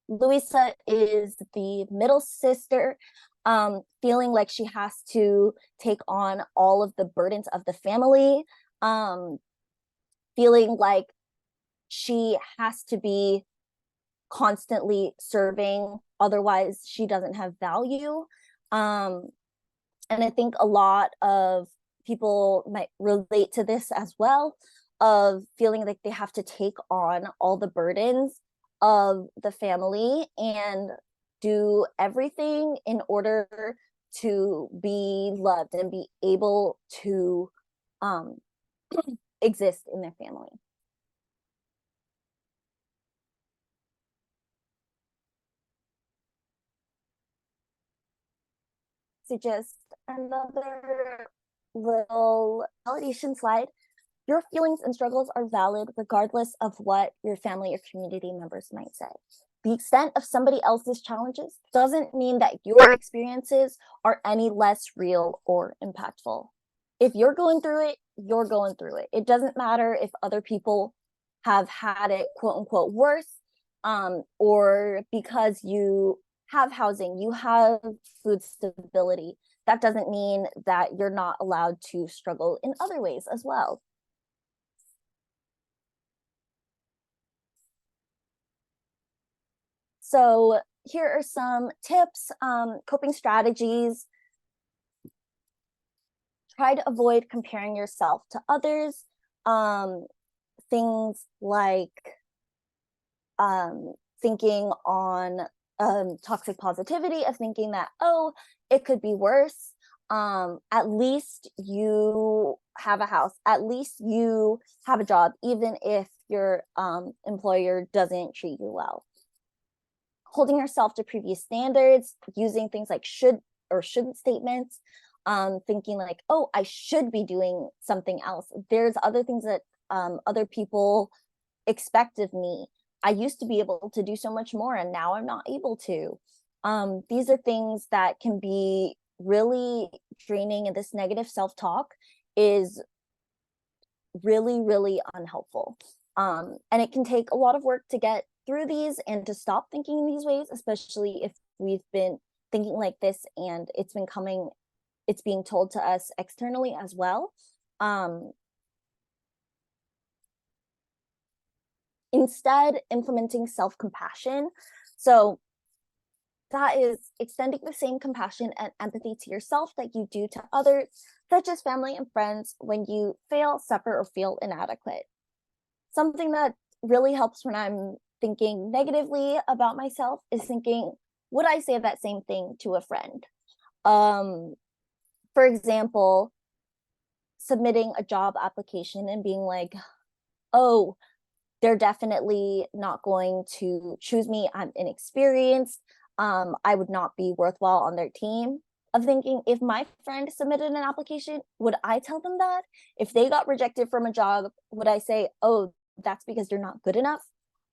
Luisa is the middle sister, feeling like she has to take on all of the burdens of the family, feeling like she has to be constantly serving, otherwise she doesn't have value. And I think a lot of people might relate to this as well, of feeling like they have to take on all the burdens of the family and do everything in order to be loved and be able to exist in their family. So just another little validation slide. Your feelings and struggles are valid regardless of what your family or community members might say. The extent of somebody else's challenges doesn't mean that your experiences are any less real or impactful. If you're going through it, you're going through it. It doesn't matter if other people have had it quote unquote worse, or because you have housing, you have food stability. That doesn't mean that you're not allowed to struggle in other ways as well. So here are some tips, coping strategies. Try to avoid comparing yourself to others. Things like thinking on toxic positivity, of thinking that, oh, it could be worse. At least you have a house, at least you have a job, even if your employer doesn't treat you well. Holding yourself to previous standards, using things like should or shouldn't statements, thinking like, oh, I should be doing something else. There's other things that other people expect of me. I used to be able to do so much more and now I'm not able to. These are things that can be really draining, and this negative self-talk is really, really unhelpful. And it can take a lot of work to get through these and to stop thinking in these ways, especially if we've been thinking like this and it's being told to us externally as well. Instead, implementing self-compassion. So that is extending the same compassion and empathy to yourself that you do to others, such as family and friends, when you fail, suffer, or feel inadequate. Something that really helps when I'm thinking negatively about myself is thinking, would I say that same thing to a friend? For example, submitting a job application and being like, oh, they're definitely not going to choose me. I'm inexperienced. I would not be worthwhile on their team. Of thinking, if my friend submitted an application, would I tell them that? If they got rejected from a job, would I say, oh, that's because you're not good enough?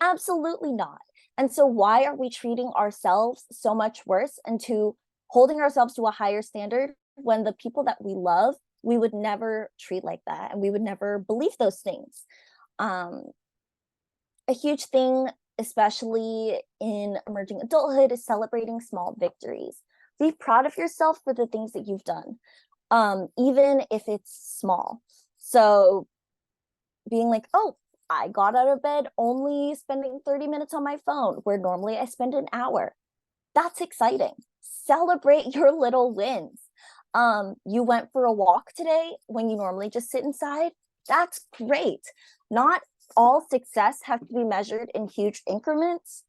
Absolutely not. And so why are we treating ourselves so much worse and to holding ourselves to a higher standard when the people that we love, we would never treat like that and we would never believe those things? A huge thing, especially in emerging adulthood, is celebrating small victories. Be proud of yourself for the things that you've done, even if it's small. So being like, oh, I got out of bed only spending 30 minutes on my phone, where normally I spend an hour. That's exciting. Celebrate your little wins. You went for a walk today when you normally just sit inside. That's great. Not all success has to be measured in huge increments.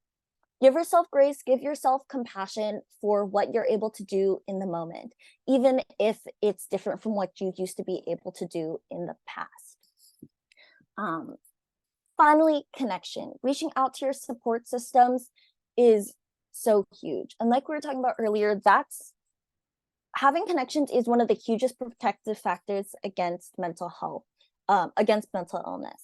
Give yourself grace, give yourself compassion for what you're able to do in the moment, even if it's different from what you used to be able to do in the past. Finally, connection. Reaching out to your support systems is so huge. And like we were talking about earlier, that's having connections is one of the hugest protective factors against mental health, against mental illness.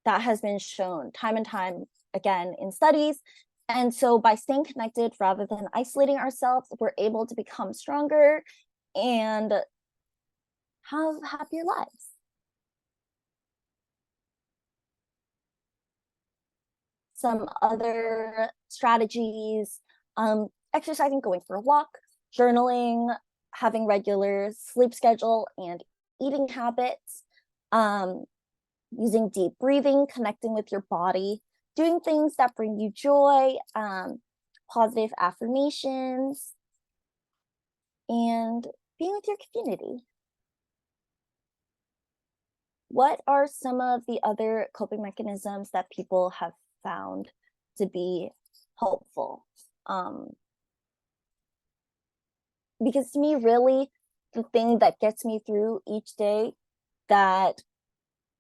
That has been shown time and time again in studies. And so by staying connected rather than isolating ourselves, we're able to become stronger and have happier lives. Some other strategies, exercising, going for a walk, journaling, having regular sleep schedule and eating habits, using deep breathing, connecting with your body, doing things that bring you joy, positive affirmations, and being with your community. What are some of the other coping mechanisms that people have found to be helpful? Because to me, really, the thing that gets me through each day that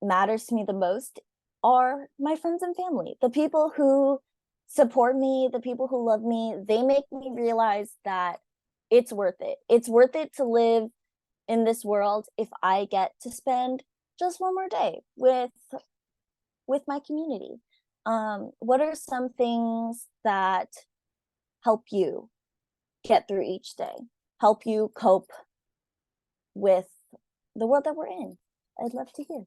matters to me the most are my friends and family, the people who support me, the people who love me. They make me realize that it's worth it. It's worth it to live in this world if I get to spend just one more day with my community. What are some things that help you get through each day, help you cope with the world that we're in? I'd love to hear.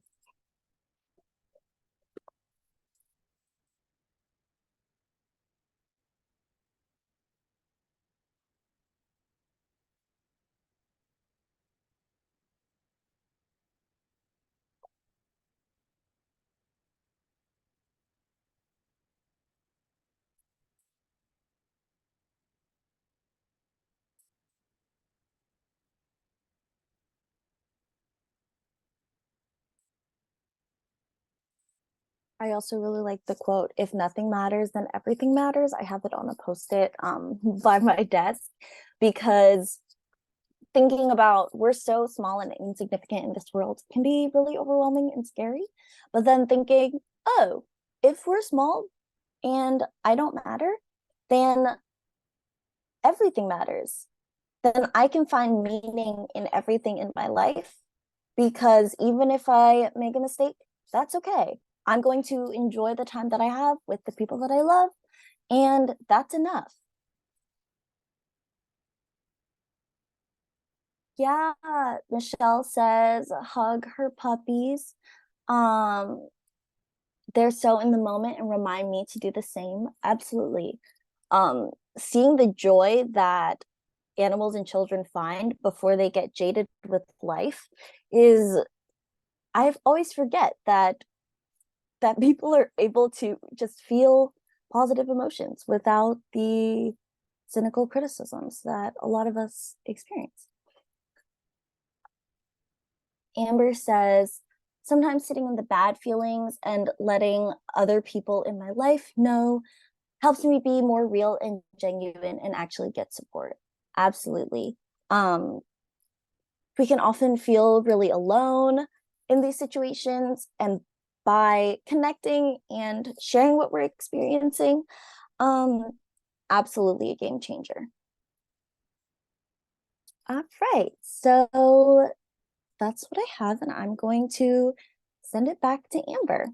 I also really like the quote, if nothing matters, then everything matters. I have it on a post-it by my desk, because thinking about we're so small and insignificant in this world can be really overwhelming and scary. But then thinking, oh, if we're small and I don't matter, then everything matters. Then I can find meaning in everything in my life, because even if I make a mistake, that's okay. I'm going to enjoy the time that I have with the people that I love, and that's enough. Yeah, Michelle says hug her puppies. Um, they're so in the moment and remind me to do the same. Absolutely. Seeing the joy that animals and children find before they get jaded with life is, I always forget that people are able to just feel positive emotions without the cynical criticisms that a lot of us experience. Amber says, sometimes sitting in the bad feelings and letting other people in my life know helps me be more real and genuine and actually get support. Absolutely. We can often feel really alone in these situations, and by connecting and sharing what we're experiencing, absolutely a game changer. All right, so that's what I have, and I'm going to send it back to Amber.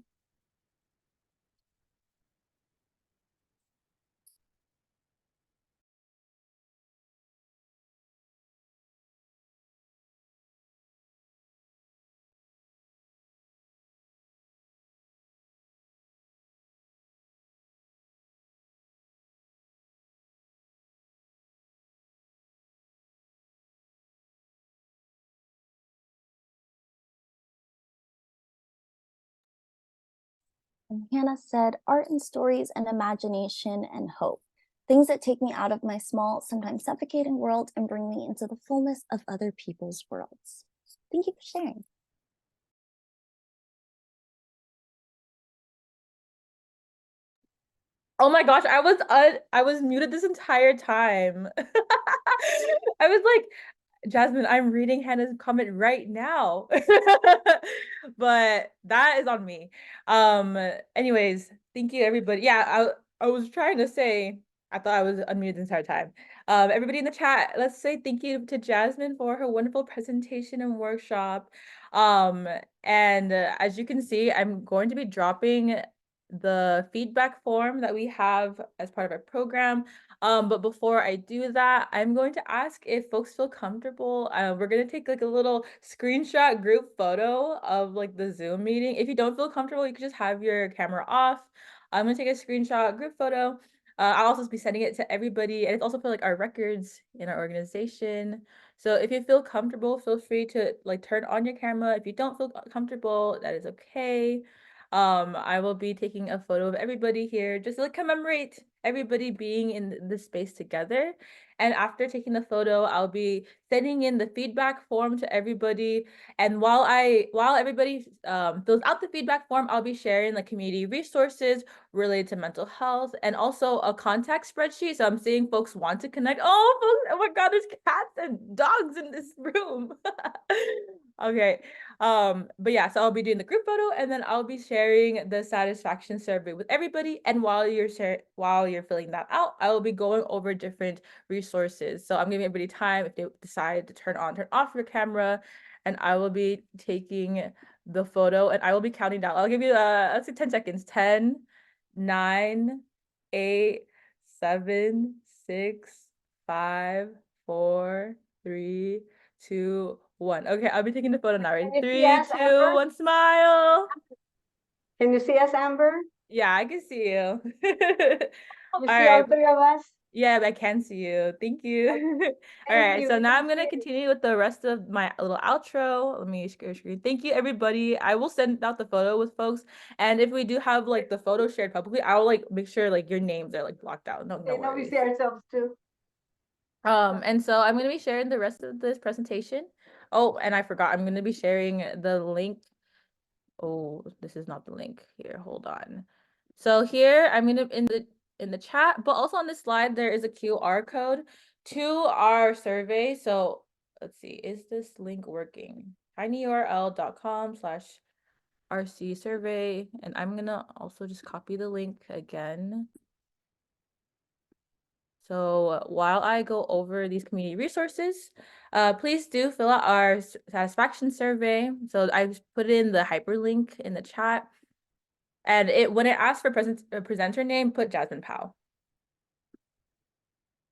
And Hannah said, art and stories and imagination and hope. Things that take me out of my small, sometimes suffocating world and bring me into the fullness of other people's worlds. Thank you for sharing. Oh my gosh, I was muted this entire time. I was like, Jasmine, I'm reading Hannah's comment right now. But that is on me. Anyways, thank you everybody. Yeah, I was trying to say I thought I was unmuted the entire time. Everybody in the chat, let's say thank you to Jasmine for her wonderful presentation and workshop. Um, and as you can see, I'm going to be dropping the feedback form that we have as part of our program. But before I do that, I'm going to ask if folks feel comfortable. We're gonna take like a little screenshot group photo of like the Zoom meeting. If you don't feel comfortable, you can just have your camera off. I'm gonna take a screenshot group photo. I'll also be sending it to everybody, and it's also for like our records in our organization. So if you feel comfortable, feel free to like turn on your camera. If you don't feel comfortable, that is okay. I will be taking a photo of everybody here just to like commemorate everybody being in this space together. And after taking the photo, I'll be sending in the feedback form to everybody. And while everybody fills out the feedback form, I'll be sharing the community resources related to mental health and also a contact spreadsheet. So I'm seeing folks want to connect. Oh, folks, oh my God, there's cats and dogs in this room. Okay. But yeah, so I'll be doing the group photo and then I'll be sharing the satisfaction survey with everybody. And while you're filling that out, I will be going over different resources. So I'm giving everybody time if they decide to turn off your camera, and I will be taking the photo and I will be counting down. I'll give you let's say 10 seconds. 10, 9, 8, 7, 6, 5, 4, 3, 2, 1. Okay, I'll be taking the photo now. Ready? Can you see 3, us, 2, Amber? 1, smile. Can you see us, Amber? Yeah, I can see you. You All see all right. three of us? Yeah, I can see you. Thank you. All Thank right, you. so We now can I'm gonna see you. continue with the rest of my little outro. Let me share screen. Thank you, everybody. I will send out the photo with folks, and if we do have like the photo shared publicly, I will like make sure like your names are like blocked out. No They know we worries. see ourselves too. And so I'm gonna be sharing the rest of this presentation. Oh, and I forgot, I'm gonna be sharing the link. Oh, this is not the link here. Hold on. So here I'm gonna in the chat, but also on this slide there is a QR code to our survey. So let's see, is this link working? tinyurl.com/RC survey, and I'm gonna also just copy the link again. So while I go over these community resources, please do fill out our satisfaction survey. So I put in the hyperlink in the chat. And when it asks for presenter name, put Jasmine Powell.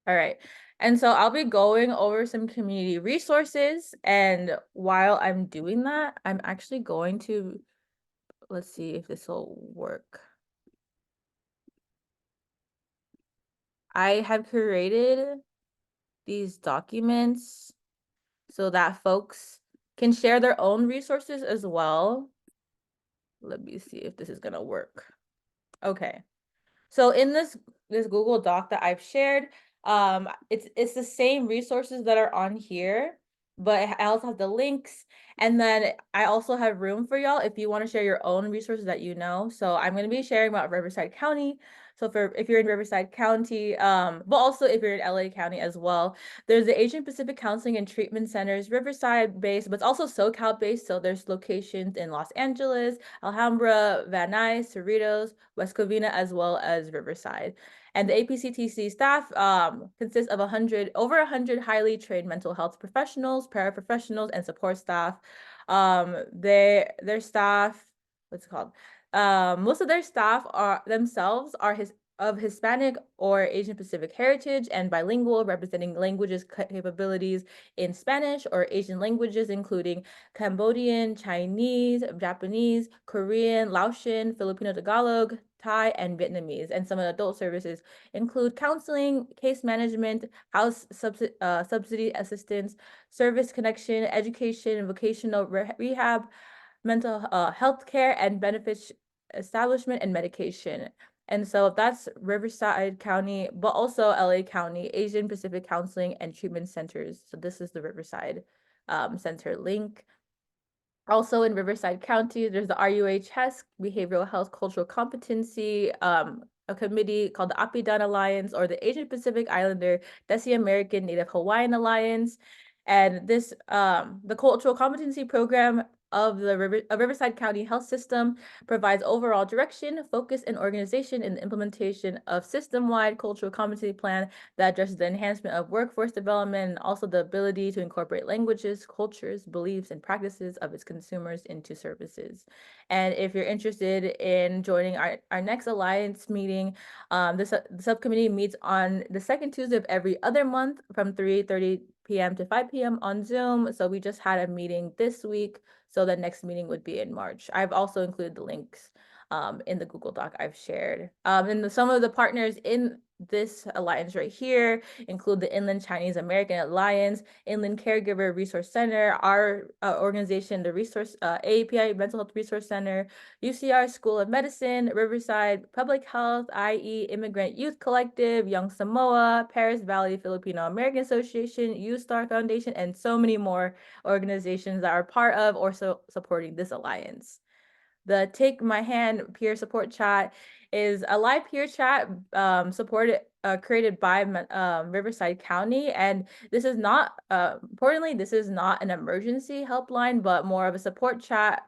All right. And so I'll be going over some community resources. And while I'm doing that, I'm actually going to, let's see if this will work. I have created these documents so that folks can share their own resources as well. Let me see if this is gonna work. Okay. So in this Google Doc that I've shared, it's the same resources that are on here, but I also have the links, and then I also have room for y'all if you want to share your own resources that you know. So I'm going to be sharing about Riverside County. So if you're in Riverside County, but also if you're in LA County as well, there's the Asian Pacific Counseling and Treatment Centers, Riverside based, but it's also SoCal based. So there's locations in Los Angeles, Alhambra, Van Nuys, Cerritos, West Covina, as well as Riverside. And the APCTC staff consists of over 100 highly trained mental health professionals, paraprofessionals, and support staff. Their staff, what's it called? Most of their staff are of Hispanic or Asian Pacific heritage and bilingual, representing languages capabilities in Spanish or Asian languages, including Cambodian, Chinese, Japanese, Korean, Laotian, Filipino Tagalog, Thai, and Vietnamese. And some of the adult services include counseling, case management, house subsidy assistance, service connection, education, vocational rehab, mental health care, and benefits establishment and medication. And so that's Riverside County, but also LA County, Asian Pacific Counseling and Treatment Centers. So this is the Riverside Center link. Also in Riverside County, there's the RUHS, Behavioral Health Cultural Competency, a committee called the Apidan Alliance, or the Asian Pacific Islander Desi American Native Hawaiian Alliance. And this, the Cultural Competency Program of the Riverside County Health System provides overall direction, focus, and organization in the implementation of system-wide cultural competency plan that addresses the enhancement of workforce development and also the ability to incorporate languages, cultures, beliefs, and practices of its consumers into services. And if you're interested in joining our next Alliance meeting, the subcommittee meets on the second Tuesday of every other month from 3:30 p.m. to 5 p.m. on Zoom. So we just had a meeting this week. So the next meeting would be in March. I've also included the links in the Google Doc I've shared. And some of the partners in this alliance right here include the Inland Chinese American Alliance, Inland Caregiver Resource Center, our organization, the AAPI Mental Health Resource Center, UCR School of Medicine, Riverside Public Health, IE Immigrant Youth Collective, Young Samoa, Paris Valley Filipino American Association, U-Star Foundation, and so many more organizations that are part of or supporting this alliance. The Take My Hand peer support chat is a live peer chat created by Riverside County. And this is not, importantly, this is not an emergency helpline, but more of a support chat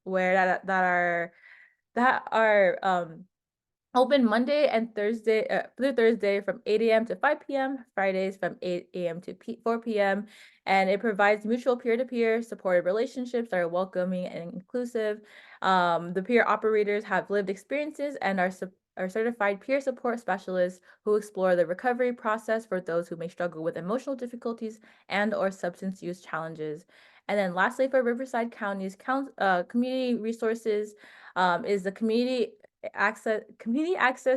where that are open Monday and Thursday, through Thursday from 8 a.m. to 5 p.m., Fridays from 8 a.m. to 4 p.m. And it provides mutual peer-to-peer supportive relationships that are welcoming and inclusive. The peer operators have lived experiences and are certified peer support specialists who explore the recovery process for those who may struggle with emotional difficulties and or substance use challenges. And then lastly, for Riverside County's community resources is the community access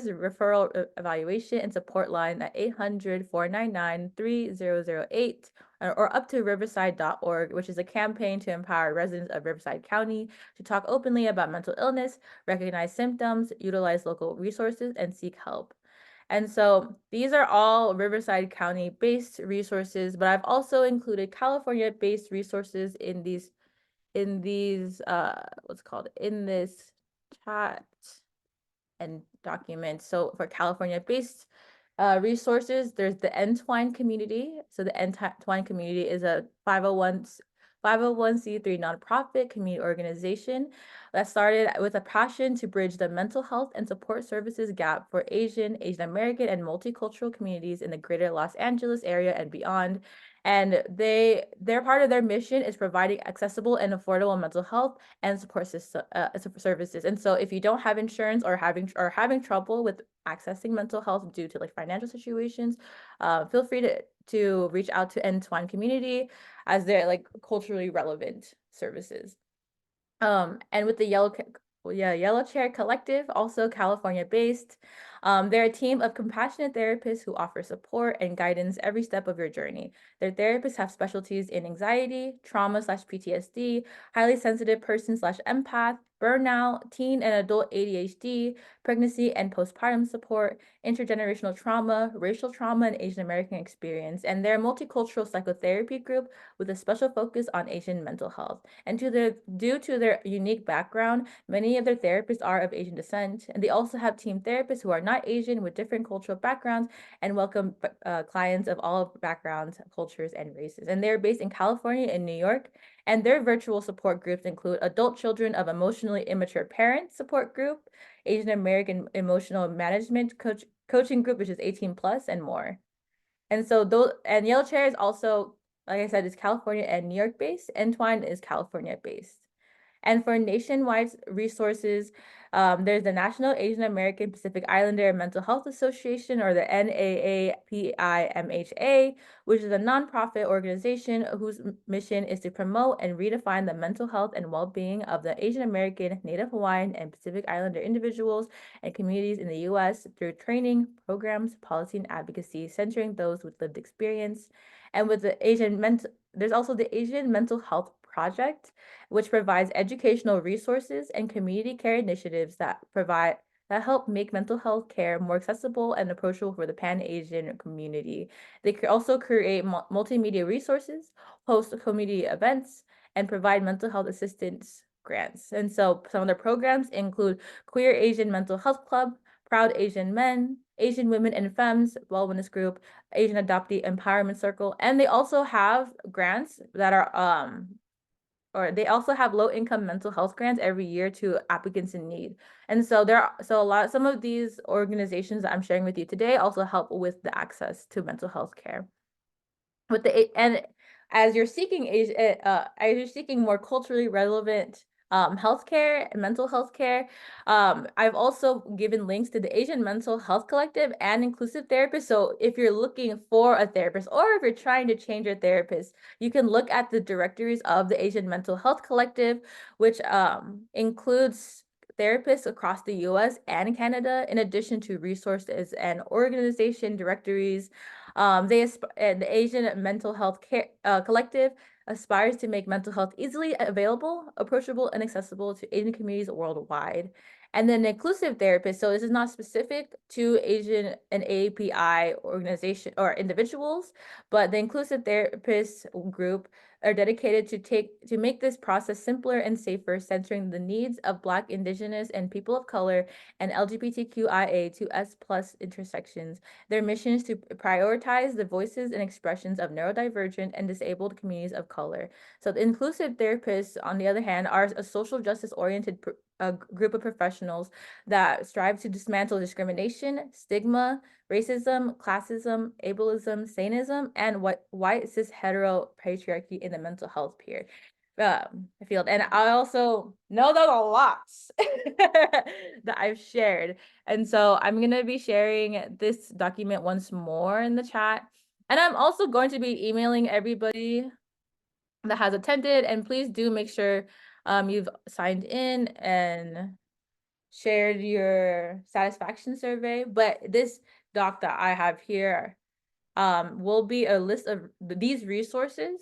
referral evaluation and support line at 800-499-3008 or up to riverside.org, which is a campaign to empower residents of Riverside County to talk openly about mental illness, recognize symptoms, utilize local resources, and seek help. And so these are all Riverside County based resources, but I've also included California based resources in this chat and documents. So for California-based resources, there's the Entwine Community. So the Entwine Community is a 501c3 nonprofit community organization that started with a passion to bridge the mental health and support services gap for Asian American, and multicultural communities in the greater Los Angeles area and beyond. And their part of their mission is providing accessible and affordable mental health and support services. And so if you don't have insurance or having trouble with accessing mental health due to like financial situations, feel free to reach out to Entwine Community as they're like culturally relevant services. And with the Yellow Chair Collective, also California based. They're a team of compassionate therapists who offer support and guidance every step of your journey. Their therapists have specialties in anxiety, trauma/PTSD, highly sensitive person/empath, burnout, teen and adult ADHD, pregnancy and postpartum support, intergenerational trauma, racial trauma, and Asian American experience. And they're a multicultural psychotherapy group with a special focus on Asian mental health. And due to their unique background, many of their therapists are of Asian descent, and they also have team therapists who are not Asian with different cultural backgrounds and welcome clients of all backgrounds, cultures, and races. And they're based in California and New York. And their virtual support groups include Adult Children of Emotionally Immature Parents Support Group, Asian American Emotional Management Coaching Group, which is 18 plus, and more. And so Yellow Chair is also, like I said, is California and New York based. Entwine is California based. And for nationwide resources, there's the National Asian American Pacific Islander Mental Health Association, or the NAAPIMHA, which is a nonprofit organization whose mission is to promote and redefine the mental health and well-being of the Asian American, Native Hawaiian, and Pacific Islander individuals and communities in the U.S. through training, programs, policy, and advocacy, centering those with lived experience. And with the there's also the Asian Mental Health Project, which provides educational resources and community care initiatives that help make mental health care more accessible and approachable for the Pan-Asian community. They also create multimedia resources, host community events, and provide mental health assistance grants. And so some of their programs include Queer Asian Mental Health Club, Proud Asian Men, Asian Women and Femmes Wellness Group, Asian Adoptee Empowerment Circle, and they also have grants that are or they also have low income mental health grants every year to applicants in need. And so some of these organizations that I'm sharing with you today also help with the access to mental health care. And as you're seeking more culturally relevant healthcare and mental health care, I've also given links to the Asian Mental Health Collective and Inclusive Therapist. So if you're looking for a therapist or if you're trying to change your therapist, you can look at the directories of the Asian Mental Health Collective, which includes therapists across the US and Canada, in addition to resources and organization directories. The Asian Mental Health Care Collective aspires to make mental health easily available, approachable, and accessible to Asian communities worldwide. And then inclusive therapists, so this is not specific to Asian and AAPI organization or individuals, but the inclusive therapists group are dedicated to make this process simpler and safer, centering the needs of Black, Indigenous, and people of color and LGBTQIA2S+ intersections. Their mission is to prioritize the voices and expressions of neurodivergent and disabled communities of color. So the inclusive therapists, on the other hand, are a social justice-oriented group of professionals that strive to dismantle discrimination, stigma, racism, classism, ableism, Satanism, and white cis hetero patriarchy in the mental health field. And I also know there's a lot that I've shared. And so I'm going to be sharing this document once more in the chat. And I'm also going to be emailing everybody that has attended. And please do make sure you've signed in and shared your satisfaction survey. But this doc that I have here will be a list of these resources,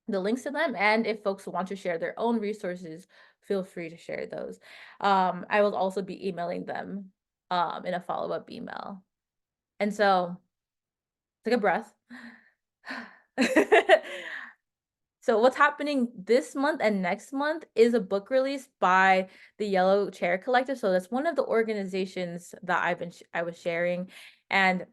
the links to them, and if folks want to share their own resources, feel free to share those. I will also be emailing them in a follow-up email. And so take a breath. So what's happening this month and next month is a book release by the Yellow Chair Collective. So that's one of the organizations that I was sharing. And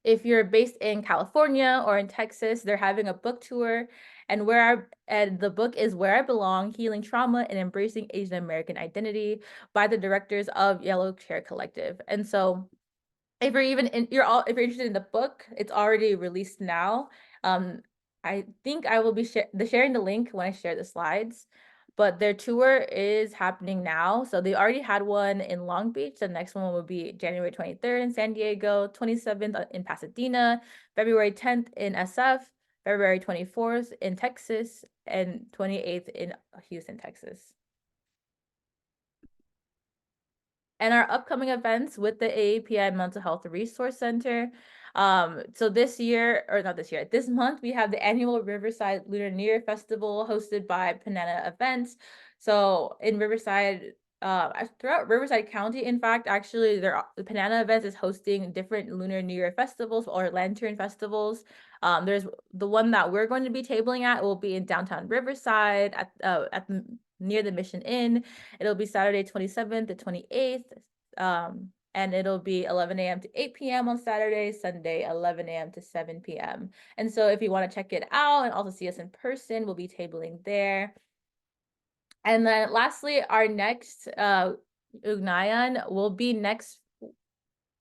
if you're based in California or in Texas, they're having a book tour, and the book is Where I Belong: Healing Trauma and Embracing Asian American Identity by the directors of Yellow Chair Collective. And so if you're interested in the book, it's already released now. I think I will be sharing the link when I share the slides, but their tour is happening now. So they already had one in Long Beach. The next one will be January 23rd in San Diego, 27th in Pasadena, February 10th in SF, February 24th in Texas, and 28th in Houston, Texas. And our upcoming events with the AAPI Mental Health Resource Center. So this month, we have the annual Riverside Lunar New Year Festival hosted by Panana Events. So in Riverside, throughout Riverside County, in fact, actually, the Panana Events is hosting different Lunar New Year festivals or lantern festivals. There's the one that we're going to be tabling at will be in downtown Riverside near the Mission Inn. It'll be Saturday 27th to 28th. And it'll be 11 a.m. to 8 p.m. on Saturday, Sunday 11 a.m. to 7 p.m. And so if you want to check it out and also see us in person, we'll be tabling there. And then lastly, our next Ugnayan will be next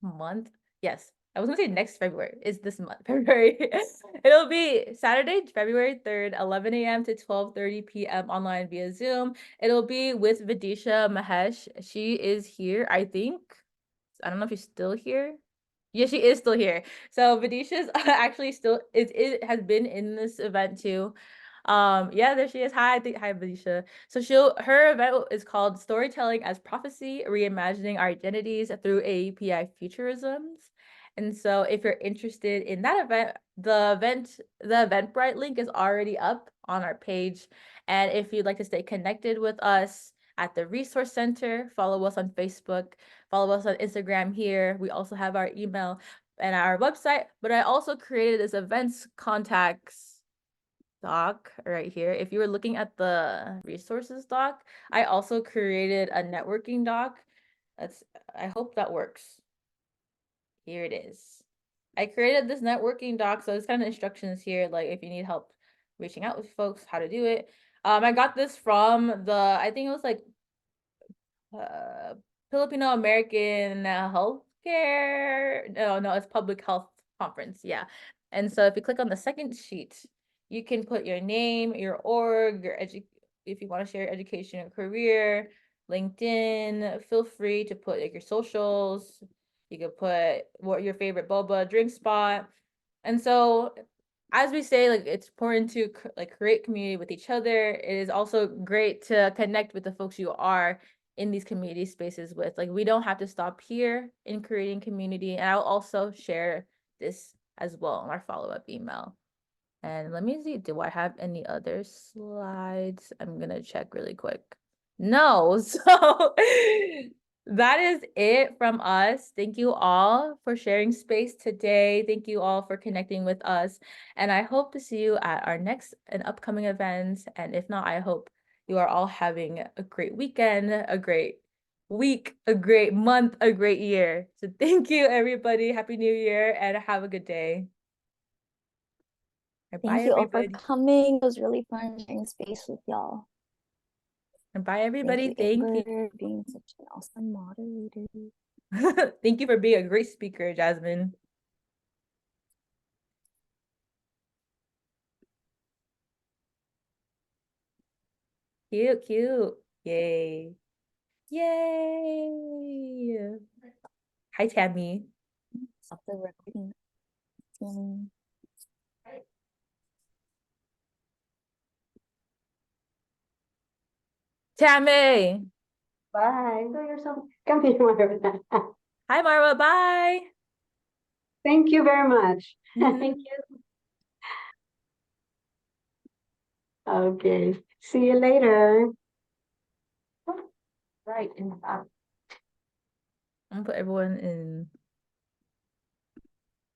month. Yes, I was gonna say next February. Is this month, February. It'll be Saturday, February 3rd, 11 a.m. to 12:30 p.m. online via Zoom. It'll be with Vidisha Mahesh. She is here, I think. I don't know if she's still here. Yeah, she is still here. So Vidisha's actually still it has been in this event too. Yeah, there she is. Hi Vidisha. So her event is called Storytelling as Prophecy: Reimagining Our Identities Through AAPI Futurisms. And so if you're interested in that event, the Eventbrite link is already up on our page. And if you'd like to stay connected with us at the Resource Center, follow us on Facebook, follow us on Instagram here. We also have our email and our website, but I also created this events contacts doc right here. If you were looking at the resources doc, I also created a networking doc. I hope that works. Here it is. I created this networking doc, so it's kind of instructions here, like if you need help reaching out with folks, how to do it. I got this from I think it was like Filipino American Healthcare. No, it's Public Health Conference. Yeah. And so if you click on the second sheet, you can put your name, your org, if you want to share your education or career, LinkedIn. Feel free to put like your socials. You could put what your favorite boba drink spot. And so as we say, like it's important to like create community with each other. It is also great to connect with the folks you are in these community spaces with. Like we don't have to stop here in creating community. And I'll also share this as well in our follow-up email. And let me see, do I have any other slides? I'm gonna check really quick. No, so that is it from us. Thank you all for sharing space today. Thank you all for connecting with us. And I hope to see you at our next and upcoming events. And if not, I hope you are all having a great weekend, a great week, a great month, a great year. So thank you, everybody. Happy New Year and have a good day. Bye, Thank you all for everybody. coming. It was really fun sharing space with y'all. And bye, everybody. Thank Amber, you. for being such an awesome moderator. Thank you for being a great speaker, Jasmine. Cute, cute. Yay. Yay. Hi, Tammy. Stop the recording. Tammy. Bye. Enjoy yourself. Come here, Marva. Hi, Marwa. Bye. Thank you very much. Mhm. Thank you. Okay. See you later. Right in the back. I'm gonna put everyone in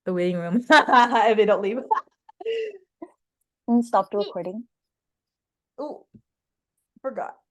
the waiting room if they don't leave. And stop the recording. Oh, forgot.